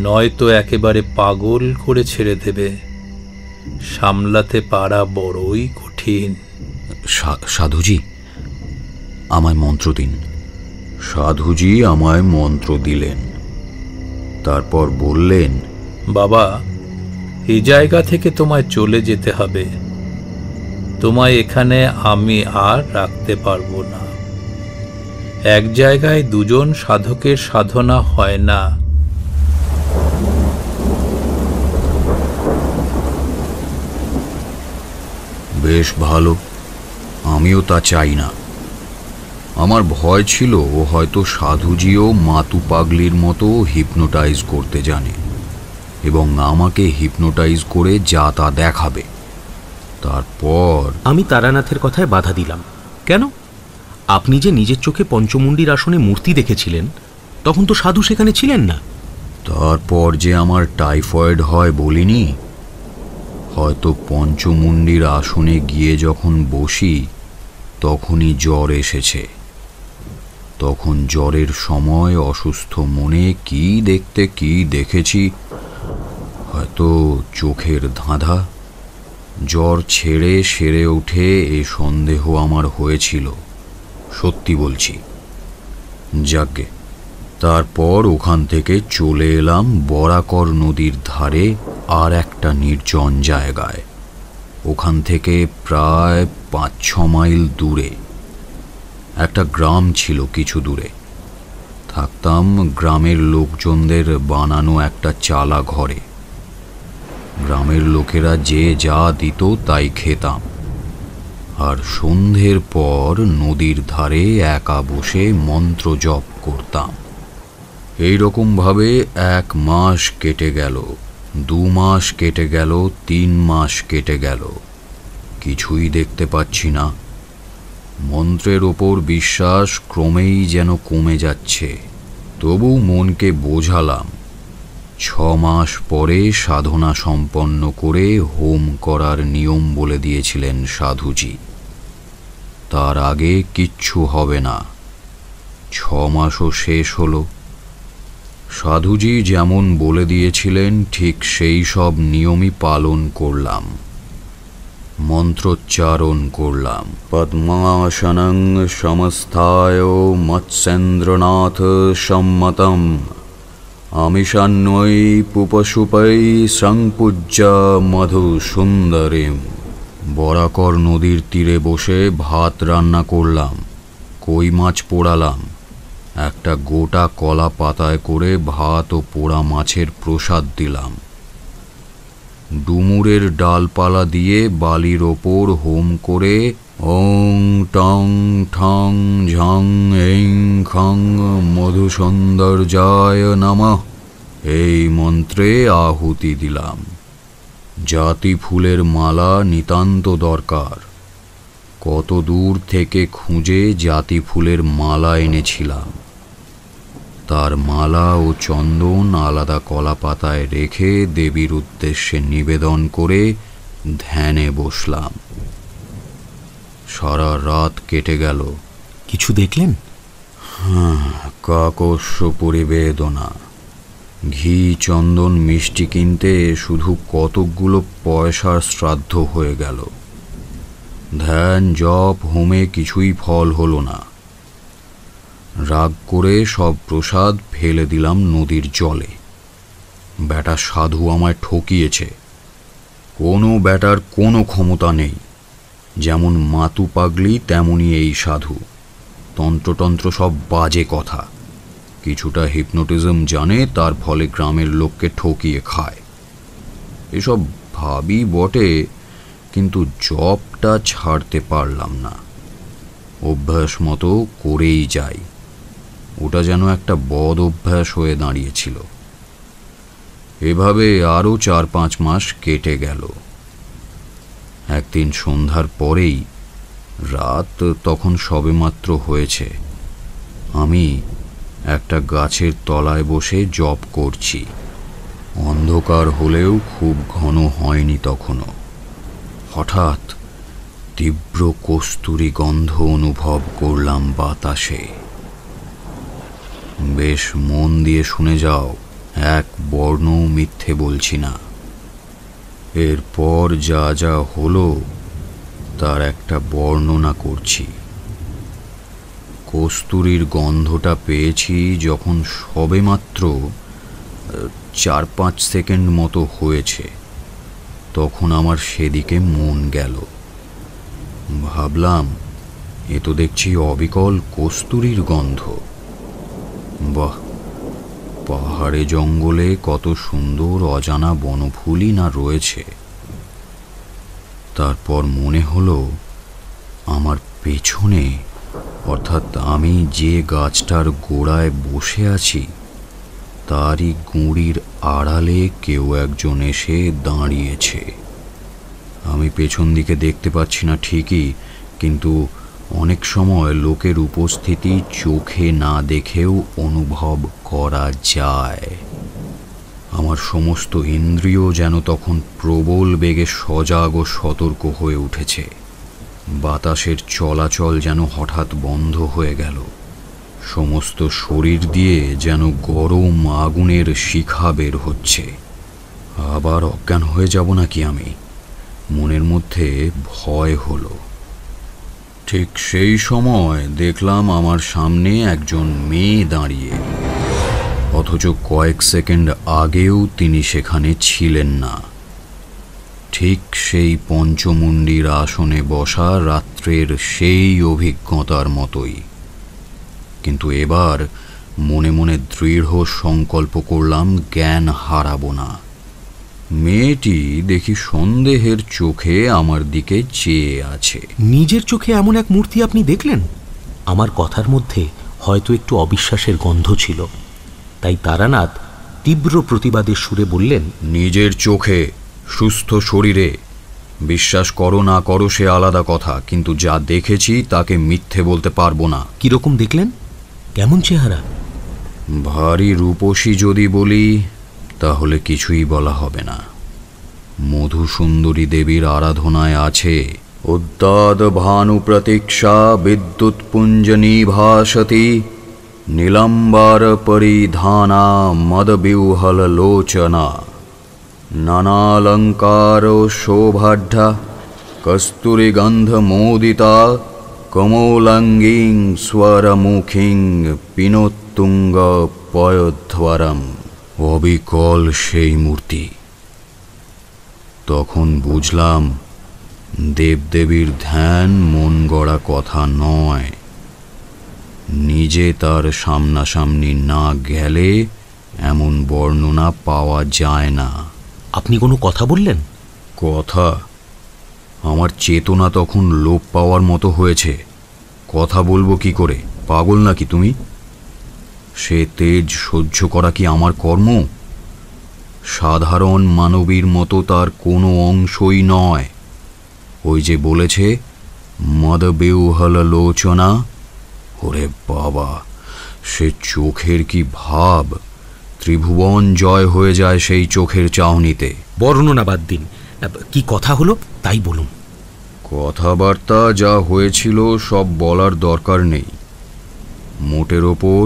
নয়তো একেবারে পাগল করে ছেড়ে দেবে। সামলাতে পারা বড়ই কঠিন। সাধুজি, আমায় মন্ত্র দিন। সাধুজি আমায় মন্ত্র দিলেন। তারপর বললেন, বাবা, এই জায়গা থেকে তোমায় চলে যেতে হবে। তোমায় এখানে আমি আর রাখতে পারবো না। এক জায়গায় দুজন সাধকের সাধনা হয় না। বেশ ভালো, আমিও তা চাই না। আমার ভয় ছিল ও হয়তো সাধুজিও মাতু পাগলির মতো হিপনোটাইজ করতে জানে এবং আমাকে হিপনোটাইজ করে যা তা দেখাবে। তারপর আমি তারানাথের কথায় বাধা দিলাম। কেন? আপনি যে নিজের চোখে পঞ্চমুণ্ডির আসনে মূর্তি দেখেছিলেন, তখন তো সাধু সেখানে ছিলেন না। তারপর যে আমার টাইফয়েড হয় বলিনি? হয়তো পঞ্চমুণ্ডির আসনে গিয়ে যখন বসি তখনই জ্বর এসেছে। তখন জ্বরের সময় অসুস্থ মনে কি দেখতে কি দেখেছি, হয়তো চোখের ধাঁধা। জ্বর ছেড়ে সেরে ওঠে এ সন্দেহ আমার হয়েছিল, সত্যি বলছি। যাকে তারপর ওখান থেকে চলে এলাম বরাকর নদীর ধারে আর একটা নির্জন জায়গায়। ওখান থেকে প্রায় 5-6 মাইল দূরে একটা গ্রাম ছিল। কিছু দূরে থাকতাম গ্রামের লোকজনদের বানানো একটা চালা ঘরে। গ্রামের লোকেরা যে যা দিত তাই খেতাম, আর সন্ধ্যের পর নদীর ধারে একা বসে মন্ত্র জপ করতাম। এইরকমভাবে 1 মাস কেটে গেল, 2 মাস কেটে গেল, 3 মাস কেটে গেল, কিছুই দেখতে পাচ্ছি না। মন্ত্রের ওপর বিশ্বাস ক্রমেই যেন কমে যাচ্ছে। তবু মনকে বোঝালাম 6 মাস পরে সাধনা সম্পন্ন করে হোম করার নিয়ম বলে দিয়েছিলেন সাধুজি। তার আগে কিচ্ছু হবে না। 6 মাসও শেষ হলো। সাধুজি যেমন বলে দিয়েছিলেন ঠিক সেই সব নিয়মই পালন করলাম। মন্ত্রোচ্চারণ করলাম, পদ্মাসনং সমস্থায় মৎস্যেন্দ্রনাথ সম্মতম আমিষান্বৈ পুপশুপৈ সংপূজ্য মধু সুন্দরীম। বরাকর নদীর তীরে বসে ভাত রান্না করলাম, কই মাছ পোড়ালাম, একটা গোটা কলা পাতায় করে ভাত ও পোড়া মাছের প্রসাদ দিলাম। ডুমুরের ডালপালা দিয়ে বালির ওপর হোম করে ওং টং ঠং ঝং এং খং মধুসৌন্দর্যায় নমঃ এই মন্ত্রে আহুতি দিলাম। জাতি ফুলের মালা নিতান্ত দরকার। কত দূর থেকে খুঁজে জাতি ফুলের মালা এনেছিলাম। তার মালা ও চন্দন আলাদা কলা পাতায় রেখে দেবীর উদ্দেশ্যে নিবেদন করে ধ্যানে বসলাম। সারা রাত কেটে গেল। কিছু দেখলেন? কাকস্য পরিবেদনা। ঘি চন্দন মিষ্টি কিনতে শুধু কতকগুলো পয়সার শ্রাদ্ধ হয়ে গেল। ধ্যান জপ হোমে কিছুই ফল হলো না। রাগ করে সব প্রসাদ ফেলে দিলাম নদীর জলে। বেটা সাধু আমায় ঠকিয়েছে। কোনো বেটার কোনো ক্ষমতা নেই। যেমন মাতু পাগলি তেমনি এই সাধু। তন্ত্রতন্ত্র সব বাজে কথা। কিছুটা হিপনোটিজম জানে, তার ফলে গ্রামের লোককে ঠকিয়ে খায়। এসব ভাবি বটে, কিন্তু জবটা ছাড়তে পারলাম না। অভ্যাস মতো করেই যাই। ওটা যেন একটা বদ অভ্যাস হয়ে দাঁড়িয়েছিল। এভাবে আরও 4-5 মাস কেটে গেল। একদিন সন্ধ্যার পরেই, রাত তখন সবেমাত্র হয়েছে, আমি একটা গাছের তলায় বসে জপ করছি। অন্ধকার হলেও খুব ঘন হয়নি তখনও। হঠাৎ তীব্র কস্তুরী গন্ধ অনুভব করলাম বাতাসে। বেশ মন দিয়ে শুনে যাও, এক বর্ণও মিথ্যে বলছি না। এরপর যা যা হলো তার একটা বর্ণনা করছি। কস্তুরীর গন্ধটা পেয়েছি যখন সবেমাত্র 4-5 সেকেন্ড মতো হয়েছে। তখন আমার সেদিকে মন গেল। ভাবলাম, এ তো দেখছি অবিকল কস্তুরীর গন্ধ। বাহ, পাহাড়ে জঙ্গলে কত সুন্দর অজানা বনফুলই না রয়েছে। তারপর মনে হলো আমার পেছনে, অর্থাৎ আমি যে গাছটার গোড়ায় বসে আছি তারই গুঁড়ির আড়ালে কেউ একজন এসে দাঁড়িয়েছে। আমি পেছন দিকে দেখতে পাচ্ছি না ঠিকই, কিন্তু অনেক সময় লোকের উপস্থিতি চোখে না দেখেও অনুভব করা যায়। আমার সমস্ত ইন্দ্রিয় যেন তখন প্রবল বেগে সজাগ ও সতর্ক হয়ে উঠেছে। বাতাসের চলাচল যেন হঠাৎ বন্ধ হয়ে গেল। সমস্ত শরীর দিয়ে যেন গরম আগুনের শিখা বের হচ্ছে। আবার অজ্ঞান হয়ে যাব নাকি আমি? মনের মধ্যে ভয় হলো। ঠিক সেই সময় দেখলাম আমার সামনে একজন মেয়ে দাঁড়িয়ে, অথচ কয়েক সেকেন্ড আগেও তিনি সেখানে ছিলেন না। ঠিক সেই পঞ্চমুণ্ডির আসনে বসা রাত্রের সেই অভিজ্ঞতার মতোই। কিন্তু এবার মনে মনে দৃঢ় সংকল্প করলাম জ্ঞান হারাবো না। মেয়েটি দেখি সন্দেহের চোখে আমার দিকে চেয়ে আছে। নিজের চোখে এমন এক মূর্তি আপনি দেখলেন? আমার কথার মধ্যে হয়তো একটু অবিশ্বাসের গন্ধ ছিল, তাই তারানাথ তীব্র প্রতিবাদের সুরে বললেন, নিজের চোখে, সুস্থ শরীরে। বিশ্বাস করো না করো সে আলাদা কথা, কিন্তু যা দেখেছি তাকে মিথ্যে বলতে পারবো না। কিরকম দেখলেন? কেমন চেহারা? ভারী রূপসী যদি বলি তাহলে কিছুই বলা হবে না। মধুসুন্দরী দেবীর আরাধনায় আছে। উদ্দাদ ভানু প্রতীক্ষা বিদ্যুৎপুঞ্জ নিভাসতি নীলাম্বার পরিধানা মদবিহ্বল লোচনা নানালঙ্কার শোভাঢ্যা কস্তুরী গন্ধ মোদিতা কমলাঙ্গীং স্বরমুখীং পিনোত্তুঙ্গ পয়োধ্বরম। অবিকল সেই মূর্তি। তখন বুঝলাম দেবদেবীর ধ্যান মন গড়া কথা নয়। নিজে তার সামনাসামনি না গেলে এমন বর্ণনা পাওয়া যায় না। আপনি কোনো কথা বললেন? কথা? আমার চেতনা তখন লোপ পাওয়ার মতো হয়েছে। কথা বলবো কি করে? পাগল নাকি তুমি? সে তেজ সহ্য করা কি আমার কর্ম? সাধারণ মানবীর মতো তার কোনো অংশই নয়। ওই যে বলেছে মদবিহ্বল লোচনা। ওরে বাবা, সে চোখের কি ভাব! ত্রিভুবন জয় হয়ে যায় সেই চোখের চাহনিতে। বর্ণনা বাদ দিন, কি কথা হলো তাই বলুন। কথাবার্তা যা হয়েছিল সব বলার দরকার নেই। মোটের ওপর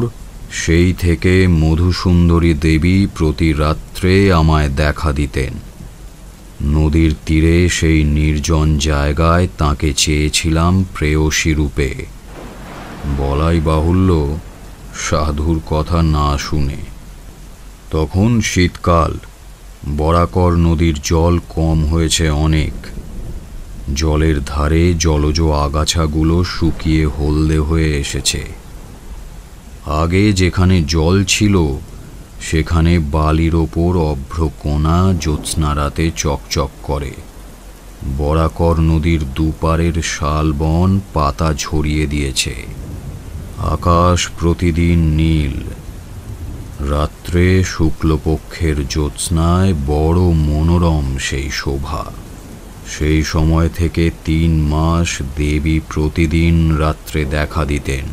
সেই থেকে মধুসুন্দরী দেবী প্রতি রাত্রে আমায় দেখা দিতেন। নদীর তীরে সেই নির্জন জায়গায় তাকে চেয়েছিলাম প্রেয়সী রূপে। বলাই বাহুল্য, সাধুর কথা না শুনে। তখন শীতকাল, বরাকর নদীর জল কম হয়েছে অনেক। জলের ধারে জলজ আগাছাগুলো শুকিয়ে হলদে হয়ে এসেছে। আগে যেখানে জল ছিল সেখানে বালির ওপর অভ্রকোণা জ্যোৎস্না রাতে চকচক করে। বরাকর নদীর দুপারের শালবন পাতা ঝরিয়ে দিয়েছে। আকাশ প্রতিদিন নীল। রাত্রে শুক্লপক্ষের জ্যোৎস্নায় বড় মনোরম সেই শোভা। সেই সময় থেকে 3 মাস দেবী প্রতিদিন রাত্রে দেখা দিতেন।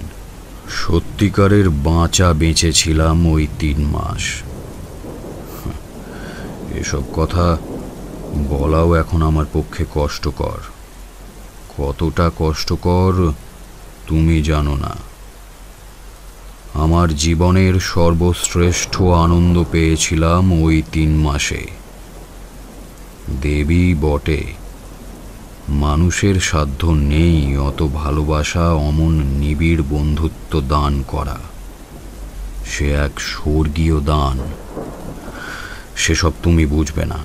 সত্যিকারের বাঁচা বেঁচেছিলাম ওই 3 মাস। এসব কথা বলাও এখন আমার পক্ষে কষ্টকর। কতটা কষ্টকর তুমি জানো না। আমার জীবনের সর্বশ্রেষ্ঠ আনন্দ পেয়েছিলাম ওই 3 মাসে। দেবী বটে, মানুষের সাধ্য নেই অত ভালোবাসা, অমন নিবিড় বন্ধুত্ব দান করা। সে এক স্বর্গীয় দান। সেসব তুমি বুঝবে না।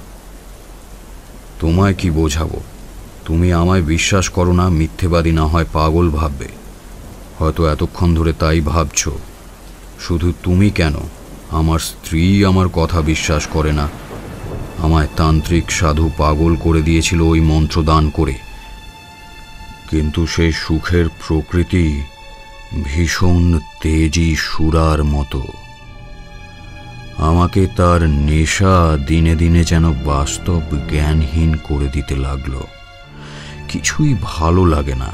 তোমায় কি বোঝাবো? তুমি আমায় বিশ্বাস করো না, মিথ্যেবাদী না হয় পাগল ভাববে। হয়তো এতক্ষণ ধরে তাই ভাবছ। শুধু তুমি কেন, আমার স্ত্রী আমার কথা বিশ্বাস করে না। আমায় তান্ত্রিক সাধু পাগল করে দিয়েছিল ওই মন্ত্র দান করে। কিন্তু সেই সুখের প্রকৃতি ভীষণ তেজি সুরার মতো। আমাকে তার নেশা দিনে দিনে যেন বাস্তব জ্ঞানহীন করে দিতে লাগলো। কিছুই ভালো লাগে না।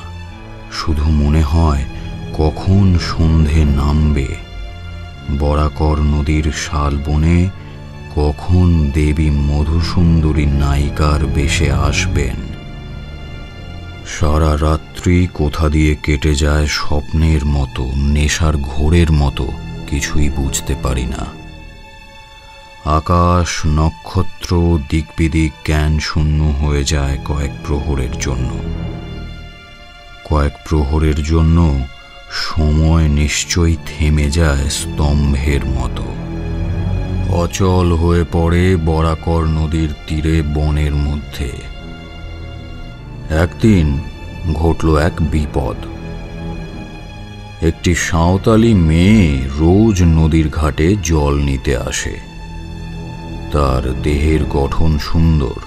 শুধু মনে হয় কখন সন্ধে নামবে। বরাকর নদীর শালবনে কখন দেবী মধুসুন্দরী নায়িকার বেশে আসবেন। সারা রাত্রি রাত্রি কোথা দিয়ে কেটে যায় স্বপ্নের মতো, নেশার ঘোরের মতো, কিছুই বুঝতে পারি না। আকাশ নক্ষত্র দিকবিদিক জ্ঞান শূন্য হয়ে যায় কয়েক প্রহরের জন্য। কয়েক প্রহরের জন্য সময় নিশ্চয়ই থেমে যায় স্তম্ভের মতো, অচল হয়ে পড়ে বরাকর নদীর তীরে বনের মধ্যে। একদিন ঘটল এক বিপদ। একটি সাঁওতালি মেয়ে রোজ নদীর ঘাটে জল নিতে আসে। তার দেহের গঠন সুন্দর,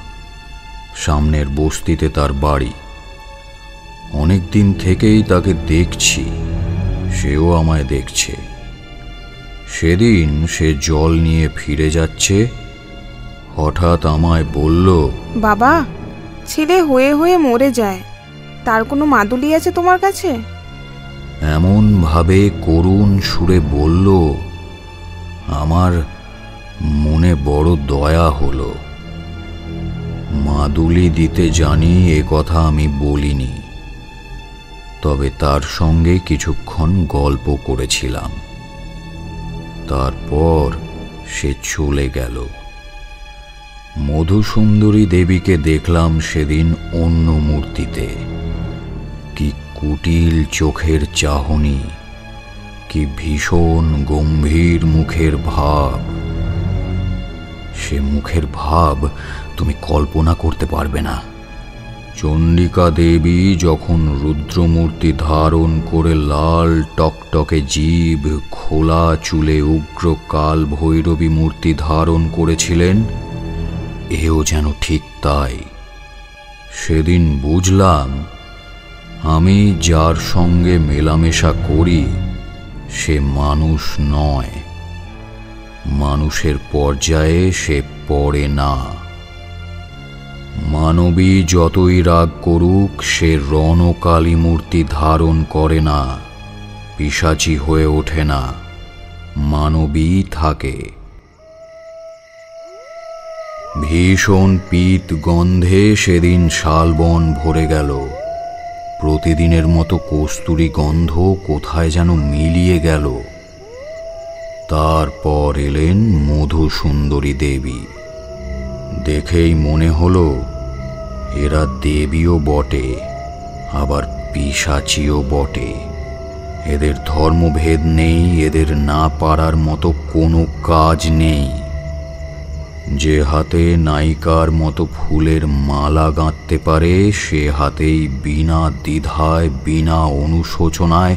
সামনের বস্তিতে তার বাড়ি। অনেক দিন থেকেই তাকে দেখছি, সেও আমায় দেখছে। সেদিন সে জল নিয়ে ফিরে যাচ্ছে, হঠাৎ আমায় বলল, বাবা, ছেলে হয়ে হয়ে মরে যায়, তার কোনো মাদুলি আছে তোমার কাছে? এমন ভাবে করুণ সুরে বলল, আমার মনে বড় দয়া হলো। মাদুলি দিতে জানি এ কথা আমি বলিনি, তবে তার সঙ্গে কিছুক্ষণ গল্প করেছিলাম। তারপর সে চলে গেল। মধুসুন্দরী দেবীকে দেখলাম সেদিন অন্য মূর্তিতে। কি কুটিল চোখের চাহনি, কি ভীষণ গম্ভীর মুখের ভাব। সে মুখের ভাব তুমি কল্পনা করতে পারবে না। চণ্ডিকা দেবী যখন রুদ্রমূর্তি ধারণ করে লাল টকটকে জিভ, খোলা চুলে উগ্র কাল ভৈরবী মূর্তি ধারণ করেছিলেন, এও যেন ঠিক তাই। সেদিন বুঝলাম আমি যার সঙ্গে মেলামেশা করি সে মানুষ নয়, মানুষের পর্যায়ে সে পড়ে না। মানবী যতই রাগ করুক সে রণকালী মূর্তি ধারণ করে না, পিশাচী হয়ে ওঠে না, মানবী থাকে। ভীষণ পিত গন্ধে সেদিন শালবন ভরে গেল। প্রতিদিনের মতো কস্তুরী গন্ধ কোথায় যেন মিলিয়ে গেল। তারপর এলেন মধুসুন্দরী দেবী। দেখেই মনে হলো এরা দেবীও বটে, আবার পিশাচিও বটে। এদের ধর্মভেদ নেই, এদের না পারার মতো কোনো কাজ নেই। যে হাতে নায়িকার মতো ফুলের মালা গাঁথতে পারে সে হাতেই বিনা দ্বিধায়, বিনা অনুশোচনায়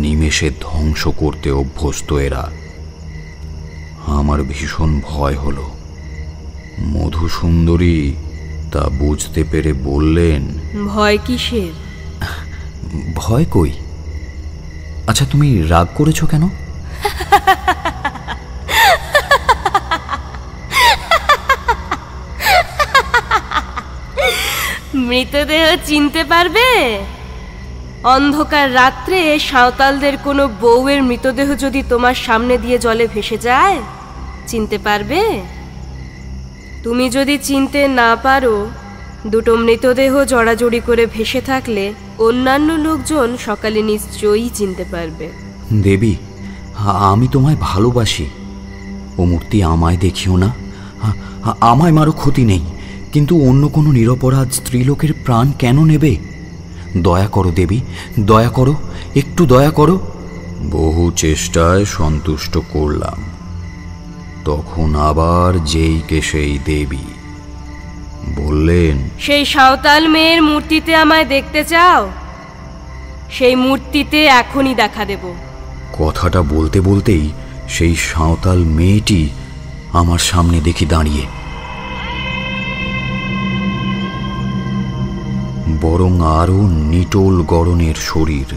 নিমেষে ধ্বংস করতে অভ্যস্ত এরা। আমার ভীষণ ভয় হলো। মধুসুন্দরী তা বুঝতে পেরে বললেন, ভয় কিসের? ভয় কই? আচ্ছা, তুমি রাগ করেছো কেন? মৃতদেহ চিনতে পারবে? অন্ধকার রাত্রে সাঁওতালদের কোনো বউয়ের মৃতদেহ যদি তোমার সামনে দিয়ে জলে ভেসে যায়, চিনতে পারবে? তুমি যদি চিনতে না পারো, দুটো মৃতদেহ জড়াজড়ি করে ভেসে থাকলে অন্যান্য লোকজন সকালে নিশ্চয়ই চিনতে পারবে। দেবী, আমি তোমায় ভালোবাসি। ও মূর্তি আমায় দেখিও না, আমায় মারো, ক্ষতি নেই, কিন্তু অন্য কোনো নিরপরাধ স্ত্রীলোকের প্রাণ কেন নেবে? দয়া করো দেবী, দয়া করো, একটু দয়া করো। বহু চেষ্টায় সন্তুষ্ট করলাম। তখন আবার যেইকে সেই দেবী বললেন, সেই সাঁওতাল মেয়ের মূর্তিতে আমায় দেখতে চাও? সেই মূর্তিতে এখনই দেখা দেব। কথাটা বলতে বলতেই সেই সাঁওতাল মেয়েটি আমার সামনে দেখি দাঁড়িয়ে। বরং আরো নিটোল গড়নের শরীর,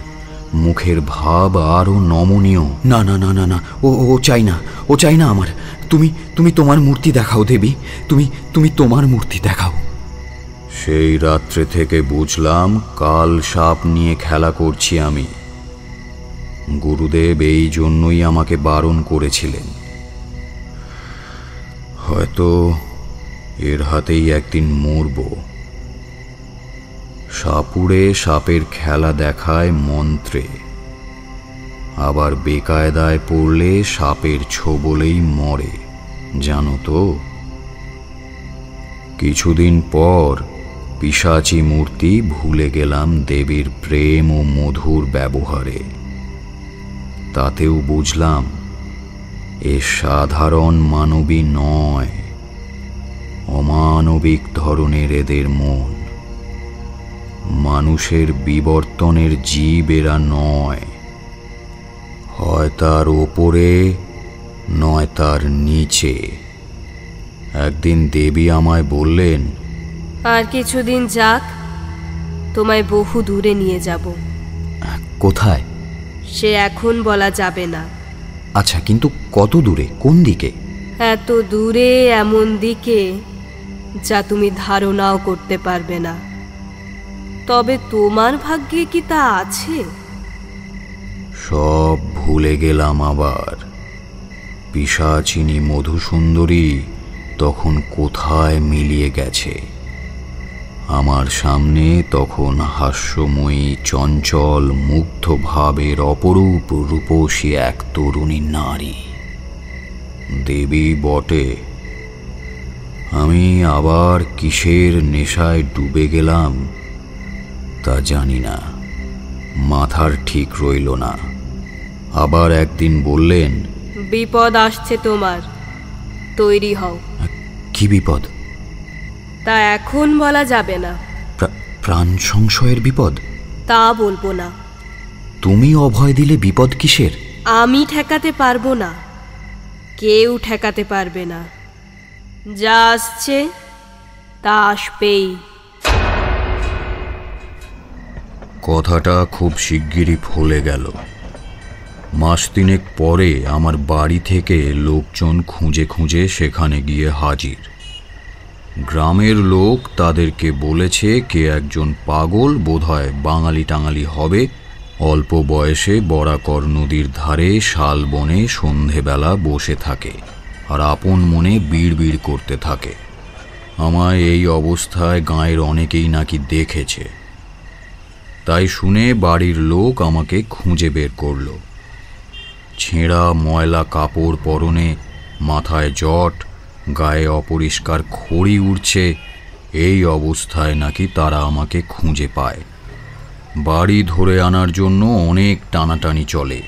মুখের ভাব আরো নমনীয়। না না না না না, ও চাই না, ও চাই না আমার। তুমি তোমার মূর্তি দেখাও দেবী, তুমি তোমার মূর্তি দেখাও। সেই রাত্রে থেকে বুঝলাম কাল সাপ নিয়ে খেলা করছি আমি। গুরুদেব এই জন্যই আমাকে বারণ করেছিলেন। হয়তো এর হাতেই একদিন মরব। সাপুড়ে সাপের খেলা দেখায় মন্ত্রে, আবার বেকায়দায় পড়লে সাপের ছোবলেই মরে, জানো তো। কিছুদিন পর পিশাচী মূর্তি ভুলে গেলাম দেবীর প্রেম ও মধুর ব্যবহারে। তাতেও বুঝলাম এ সাধারণ মানবী নয়, অমানবিক ধরনের এদের মন। মানুষের বিবর্তনের জীব এরা নয়, হয় তার ওপরে নয় তার নিচে। একদিন দেবী আমায় বললেন, আর কিছুদিন যাক, তোমায় বহু দূরে নিয়ে যাব। কোথায়? সে এখন বলা যাবে না। আচ্ছা, কিন্তু কত দূরে, কোন দিকে? এত দূরে, এমন দিকে যা তুমি ধারণাও করতে পারবে না। তবে তোমার ভাগ্যে কি তা আছে? সব ভুলে গেলাম আবার। পিশাচিনী মধুসুন্দরী তখন কোথায় মিলিয়ে গেছে। আমার সামনে তখন হাস্যময়ী, চঞ্চল, মুগ্ধ ভাবের অপরূপ রূপসী এক তরুণী নারী, দেবী বটে। আমি আবার কিসের নেশায় ডুবে গেলাম তা জানি না, মাথার ঠিক রইল না। আবার একদিন বললেন, বিপদ আসছে তোমার, তৈরি হও। কি বিপদ? তা এখন বলা যাবে না। প্রাণ সংশয়ের বিপদ? তা বলবো না। তুমি অভয় দিলে বিপদ কিসের? আমি ঠেকাতে পারবো না, কেউ ঠেকাতে পারবে না। যা আসছে তা আসবেই। কথাটা খুব শিগগিরই ফলে গেল। মাস তিনেক পরে আমার বাড়ি থেকে লোকজন খুঁজে খুঁজে সেখানে গিয়ে হাজির। গ্রামের লোক তাদেরকে বলেছে কে একজন পাগল, বোধহয় বাঙালি টাঙালি হবে, অল্প বয়সে বরাকর নদীর ধারে শালবনে সন্ধেবেলা বসে থাকে আর আপন মনে বিড়বিড় করতে থাকে। আমায় এই অবস্থায় গাঁয়ের অনেকেই নাকি দেখেছে। তাই শুনে বাড়ির লোক আমাকে খুঁজে বের করল। ছেঁড়া ময়লা কাপড় পরনে, মাথায় জট, গায়ে অপরিষ্কার খড়ি উড়ছে, এই অবস্থায় নাকি তারা আমাকে খুঁজে পায়। বাড়ি ধরে আনার জন্য অনেক টানাটানি চলে।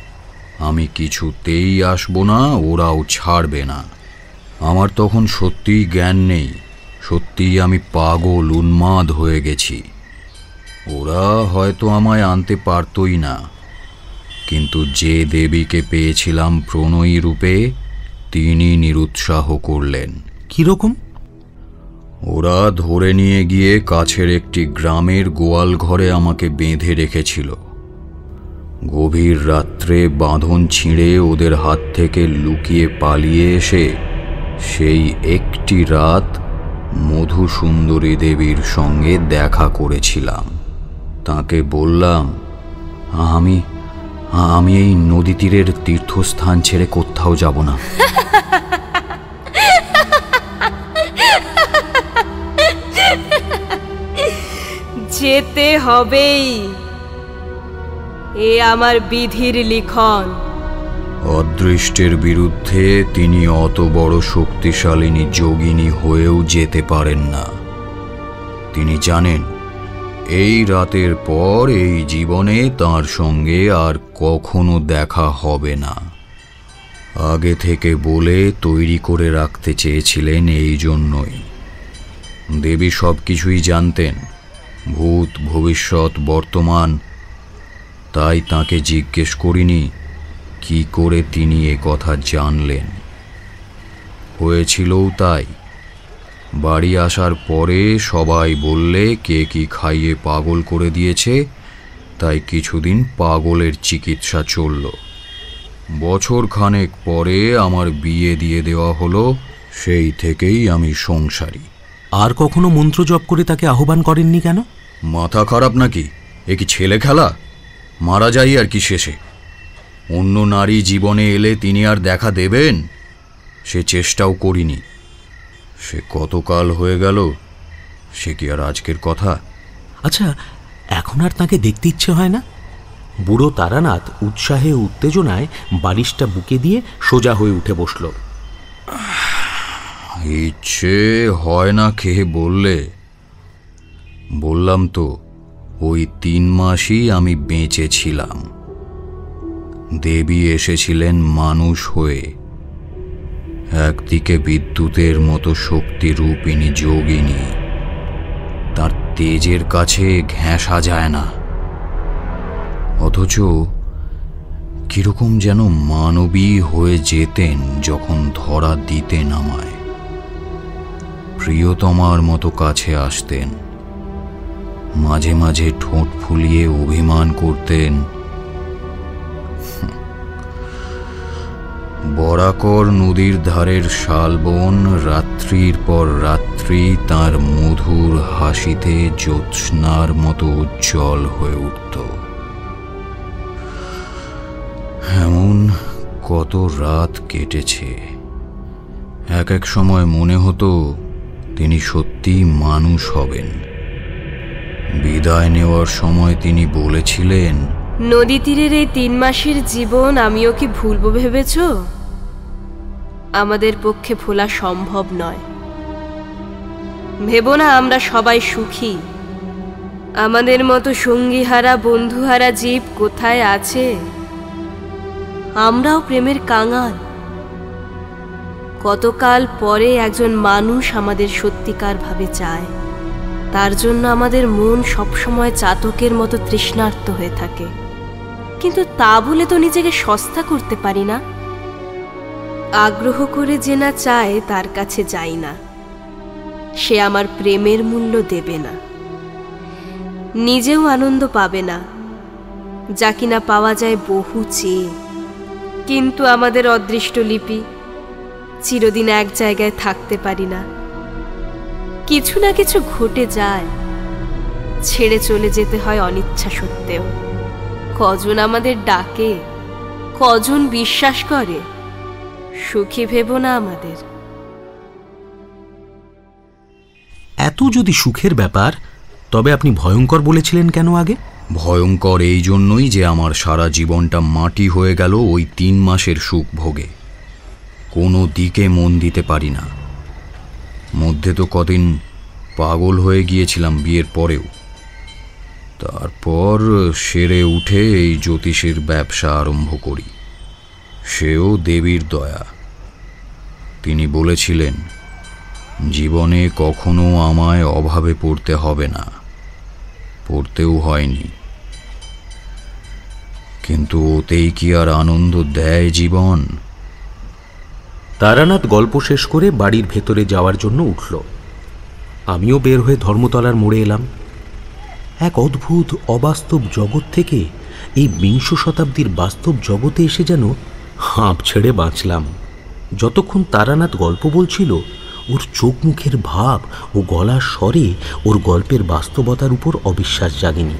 আমি কিছুতেই আসবো না, ওরাও ছাড়বে না। আমার তখন সত্যিই জ্ঞান নেই, সত্যিই আমি পাগল, উন্মাদ হয়ে গেছি। ওরা হয়তো আমায় আনতে পারতই না, কিন্তু যে দেবীকে পেয়েছিলাম প্রণয়ী রূপে, তিনি নিরুৎসাহ করলেন। কিরকম? ওরা ধরে নিয়ে গিয়ে কাছের একটি গ্রামের গোয়াল ঘরে আমাকে বেঁধে রেখেছিল। গভীর রাত্রে বাঁধন ছিঁড়ে ওদের হাত থেকে লুকিয়ে পালিয়ে এসে সেই একটি রাত মধুসুন্দরী দেবীর সঙ্গে দেখা করেছিলাম। তাকে বললাম, আমি এই নদী তীরের তীর্থস্থান ছেড়ে কোথাও যাব না। যেতে হবেই, এ আমার বিধির লিখন। অদৃষ্টের বিরুদ্ধে তিনি অত বড় শক্তিশালিনী যোগিনী হয়েও যেতে পারেন না। তিনি জানেন এই রাতের পর এই জীবনে তার সঙ্গে আর কখনো দেখা হবে না। আগে থেকে বলে তৈরি করে রাখতে চেয়েছিলেন এই জন্যই। দেবী সব কিছুই জানতেন, ভূত, ভবিষ্যৎ, বর্তমান। তাই তাকে জিজ্ঞেস করিনি কি করে তিনি এ কথা জানলেন। হয়েছিলও তাই। বাড়ি আসার পরে সবাই বললে কে কি খাইয়ে পাগল করে দিয়েছে, তাই কিছুদিন পাগলের চিকিৎসা চলল। বছর খানেক পরে আমার বিয়ে দিয়ে দেওয়া হলো। সেই থেকেই আমি সংসারী। আর কখনো মন্ত্র জপ করে তাকে আহ্বান করেননি কেন? মাথা খারাপ নাকি? এ কি ছেলে খেলা? মারা যাই আর কি শেষে। অন্য নারী জীবনে এলে তিনি আর দেখা দেবেন? সে চেষ্টাও করিনি। সে কতকাল হয়ে গেল, সে কি আর আজকের কথা? আচ্ছা, এখন আর তাকে দেখতে ইচ্ছে হয় না? বুড়ো তারানাথ উৎসাহে ও উত্তেজনায় বালিশটা বুকে দিয়ে সোজা হয়ে উঠে বসল। ইচ্ছে হয় না কে বললে? বললাম তো, ওই 3 মাসই আমি বেঁচে ছিলাম। দেবী এসেছিলেন মানুষ হয়ে, একদিকে বিদ্যুতের মতো শক্তিরূপিণী যোগিনী, তার তেজের কাছে ঘেঁষা যায় না, অথচ কিরকম যেন মানবী হয়ে যেতেন যখন ধরা দিতেন আমায়। প্রিয়তমার মতো কাছে আসতেন, মাঝে মাঝে ঠোঁট ফুলিয়ে অভিমান করতেন। বরাকর নদীর ধারের শালবন রাত্রির পর রাত্রি তার মধুর হাসিতে জ্যোৎস্নার মতো উজ্জ্বল হয়ে উঠত। এমন কত রাত কেটেছে, এক এক সময় মনে হতো তিনি সত্যি মানুষ হবেন। বিদায় নেওয়ার সময় তিনি বলেছিলেন, নদী তীরের এই 3 মাসের জীবন আমিও কি ভুলবো ভেবেছ? আমাদের পক্ষে ভোলা সম্ভব নয়। ভেবো না আমরা সবাই সুখী। আমাদের মতো সঙ্গীহারা বন্ধুহারা জীব কোথায় আছে? আমরাও প্রেমের কাঙাল। কতকাল পরে একজন মানুষ আমাদের সত্যিকার ভাবে চায়, তার জন্য আমাদের মন সবসময় চাতকের মতো তৃষ্ণার্ত হয়ে থাকে। কিন্তু তা বলে তো নিজেকে সস্তা করতে পারি না। আগ্রহ করে যে না চায় তার কাছে যাই না, সে আমার প্রেমের মূল্য দেবে না, নিজেও আনন্দ পাবে না, যা কিনা পাওয়া যায় বহু চেয়ে। কিন্তু আমাদের অদৃষ্ট লিপি, চিরদিন এক জায়গায় থাকতে পারি না। কিছু না কিছু ঘটে যায়, ছেড়ে চলে যেতে হয় অনিচ্ছা সত্ত্বেও। কজন আমাদের ডাকে, কজন বিশ্বাস করে? সুখী ভেবো না আমাদের। এত যদি সুখের ব্যাপার, তবে আপনি ভয়ঙ্কর বলেছিলেন কেন আগে? ভয়ঙ্কর এই জন্যই যে আমার সারা জীবনটা মাটি হয়ে গেল ওই 3 মাসের সুখ ভোগে। কোনো দিকে মন দিতে পারি না। মধ্যে তো কদিন পাগল হয়ে গিয়েছিলাম বিয়ের পরেও। তারপর সেরে উঠে এই জ্যোতিষের ব্যবসা আরম্ভ করি, সেও দেবীর দয়া। তিনি বলেছিলেন, জীবনে কখনো আমায় অভাবে পড়তে হবে না, পড়তেও হয়নি। কিন্তু ওতেই কি আর আনন্দ দেয় জীবন? তারানাথ গল্প শেষ করে বাড়ির ভেতরে যাওয়ার জন্য উঠল। আমিও বের হয়ে ধর্মতলার মোড়ে এলাম। এক অদ্ভুত অবাস্তব জগৎ থেকে এই 20 শতাব্দীর বাস্তব জগতে এসে যেন হাঁপ ছেড়ে বাঁচলাম। যতক্ষণ তারানাথ গল্প বলছিল, ওর চোখ মুখের ভাব ও গলার স্বরে ওর গল্পের বাস্তবতার উপর অবিশ্বাস জাগেনি।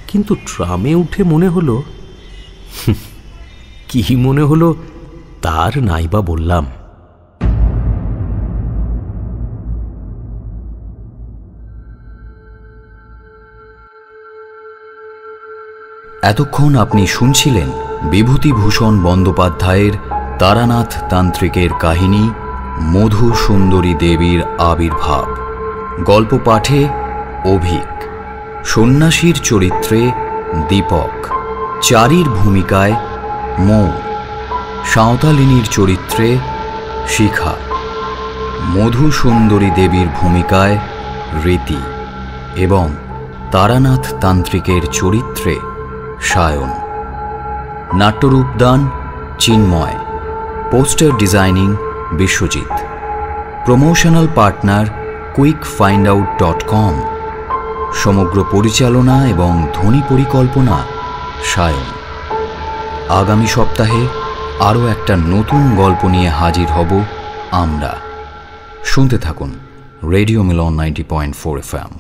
কিন্তু ট্রামে উঠে মনে হলো, কি মনে হলো তার নাইবা বললাম। এতক্ষণ আপনি শুনছিলেন বিভূতিভূষণ বন্দ্যোপাধ্যায়ের তারানাথ তান্ত্রিকের কাহিনী মধু সুন্দরী দেবীর আবির্ভাব। গল্প পাঠে অভিক, সন্ন্যাসীর চরিত্রে দীপক, চারির ভূমিকায় মৌ, সাঁওতালিনীর চরিত্রে শিখা, মধু সুন্দরী দেবীর ভূমিকায় রীতি এবং তারানাথ তান্ত্রিকের চরিত্রে সায়ন। নাট্যরূপদান Chinmoy, poster designing Biswajit, promotional partner quickfindout.com, সমগ্র পরিচালনা এবং ধ্বনি পরিকল্পনা সায়ন। আগামী সপ্তাহে আরও একটা নতুন গল্প নিয়ে হাজির হব আমরা। শুনতে থাকুন রেডিও মিলন 90.4 FM।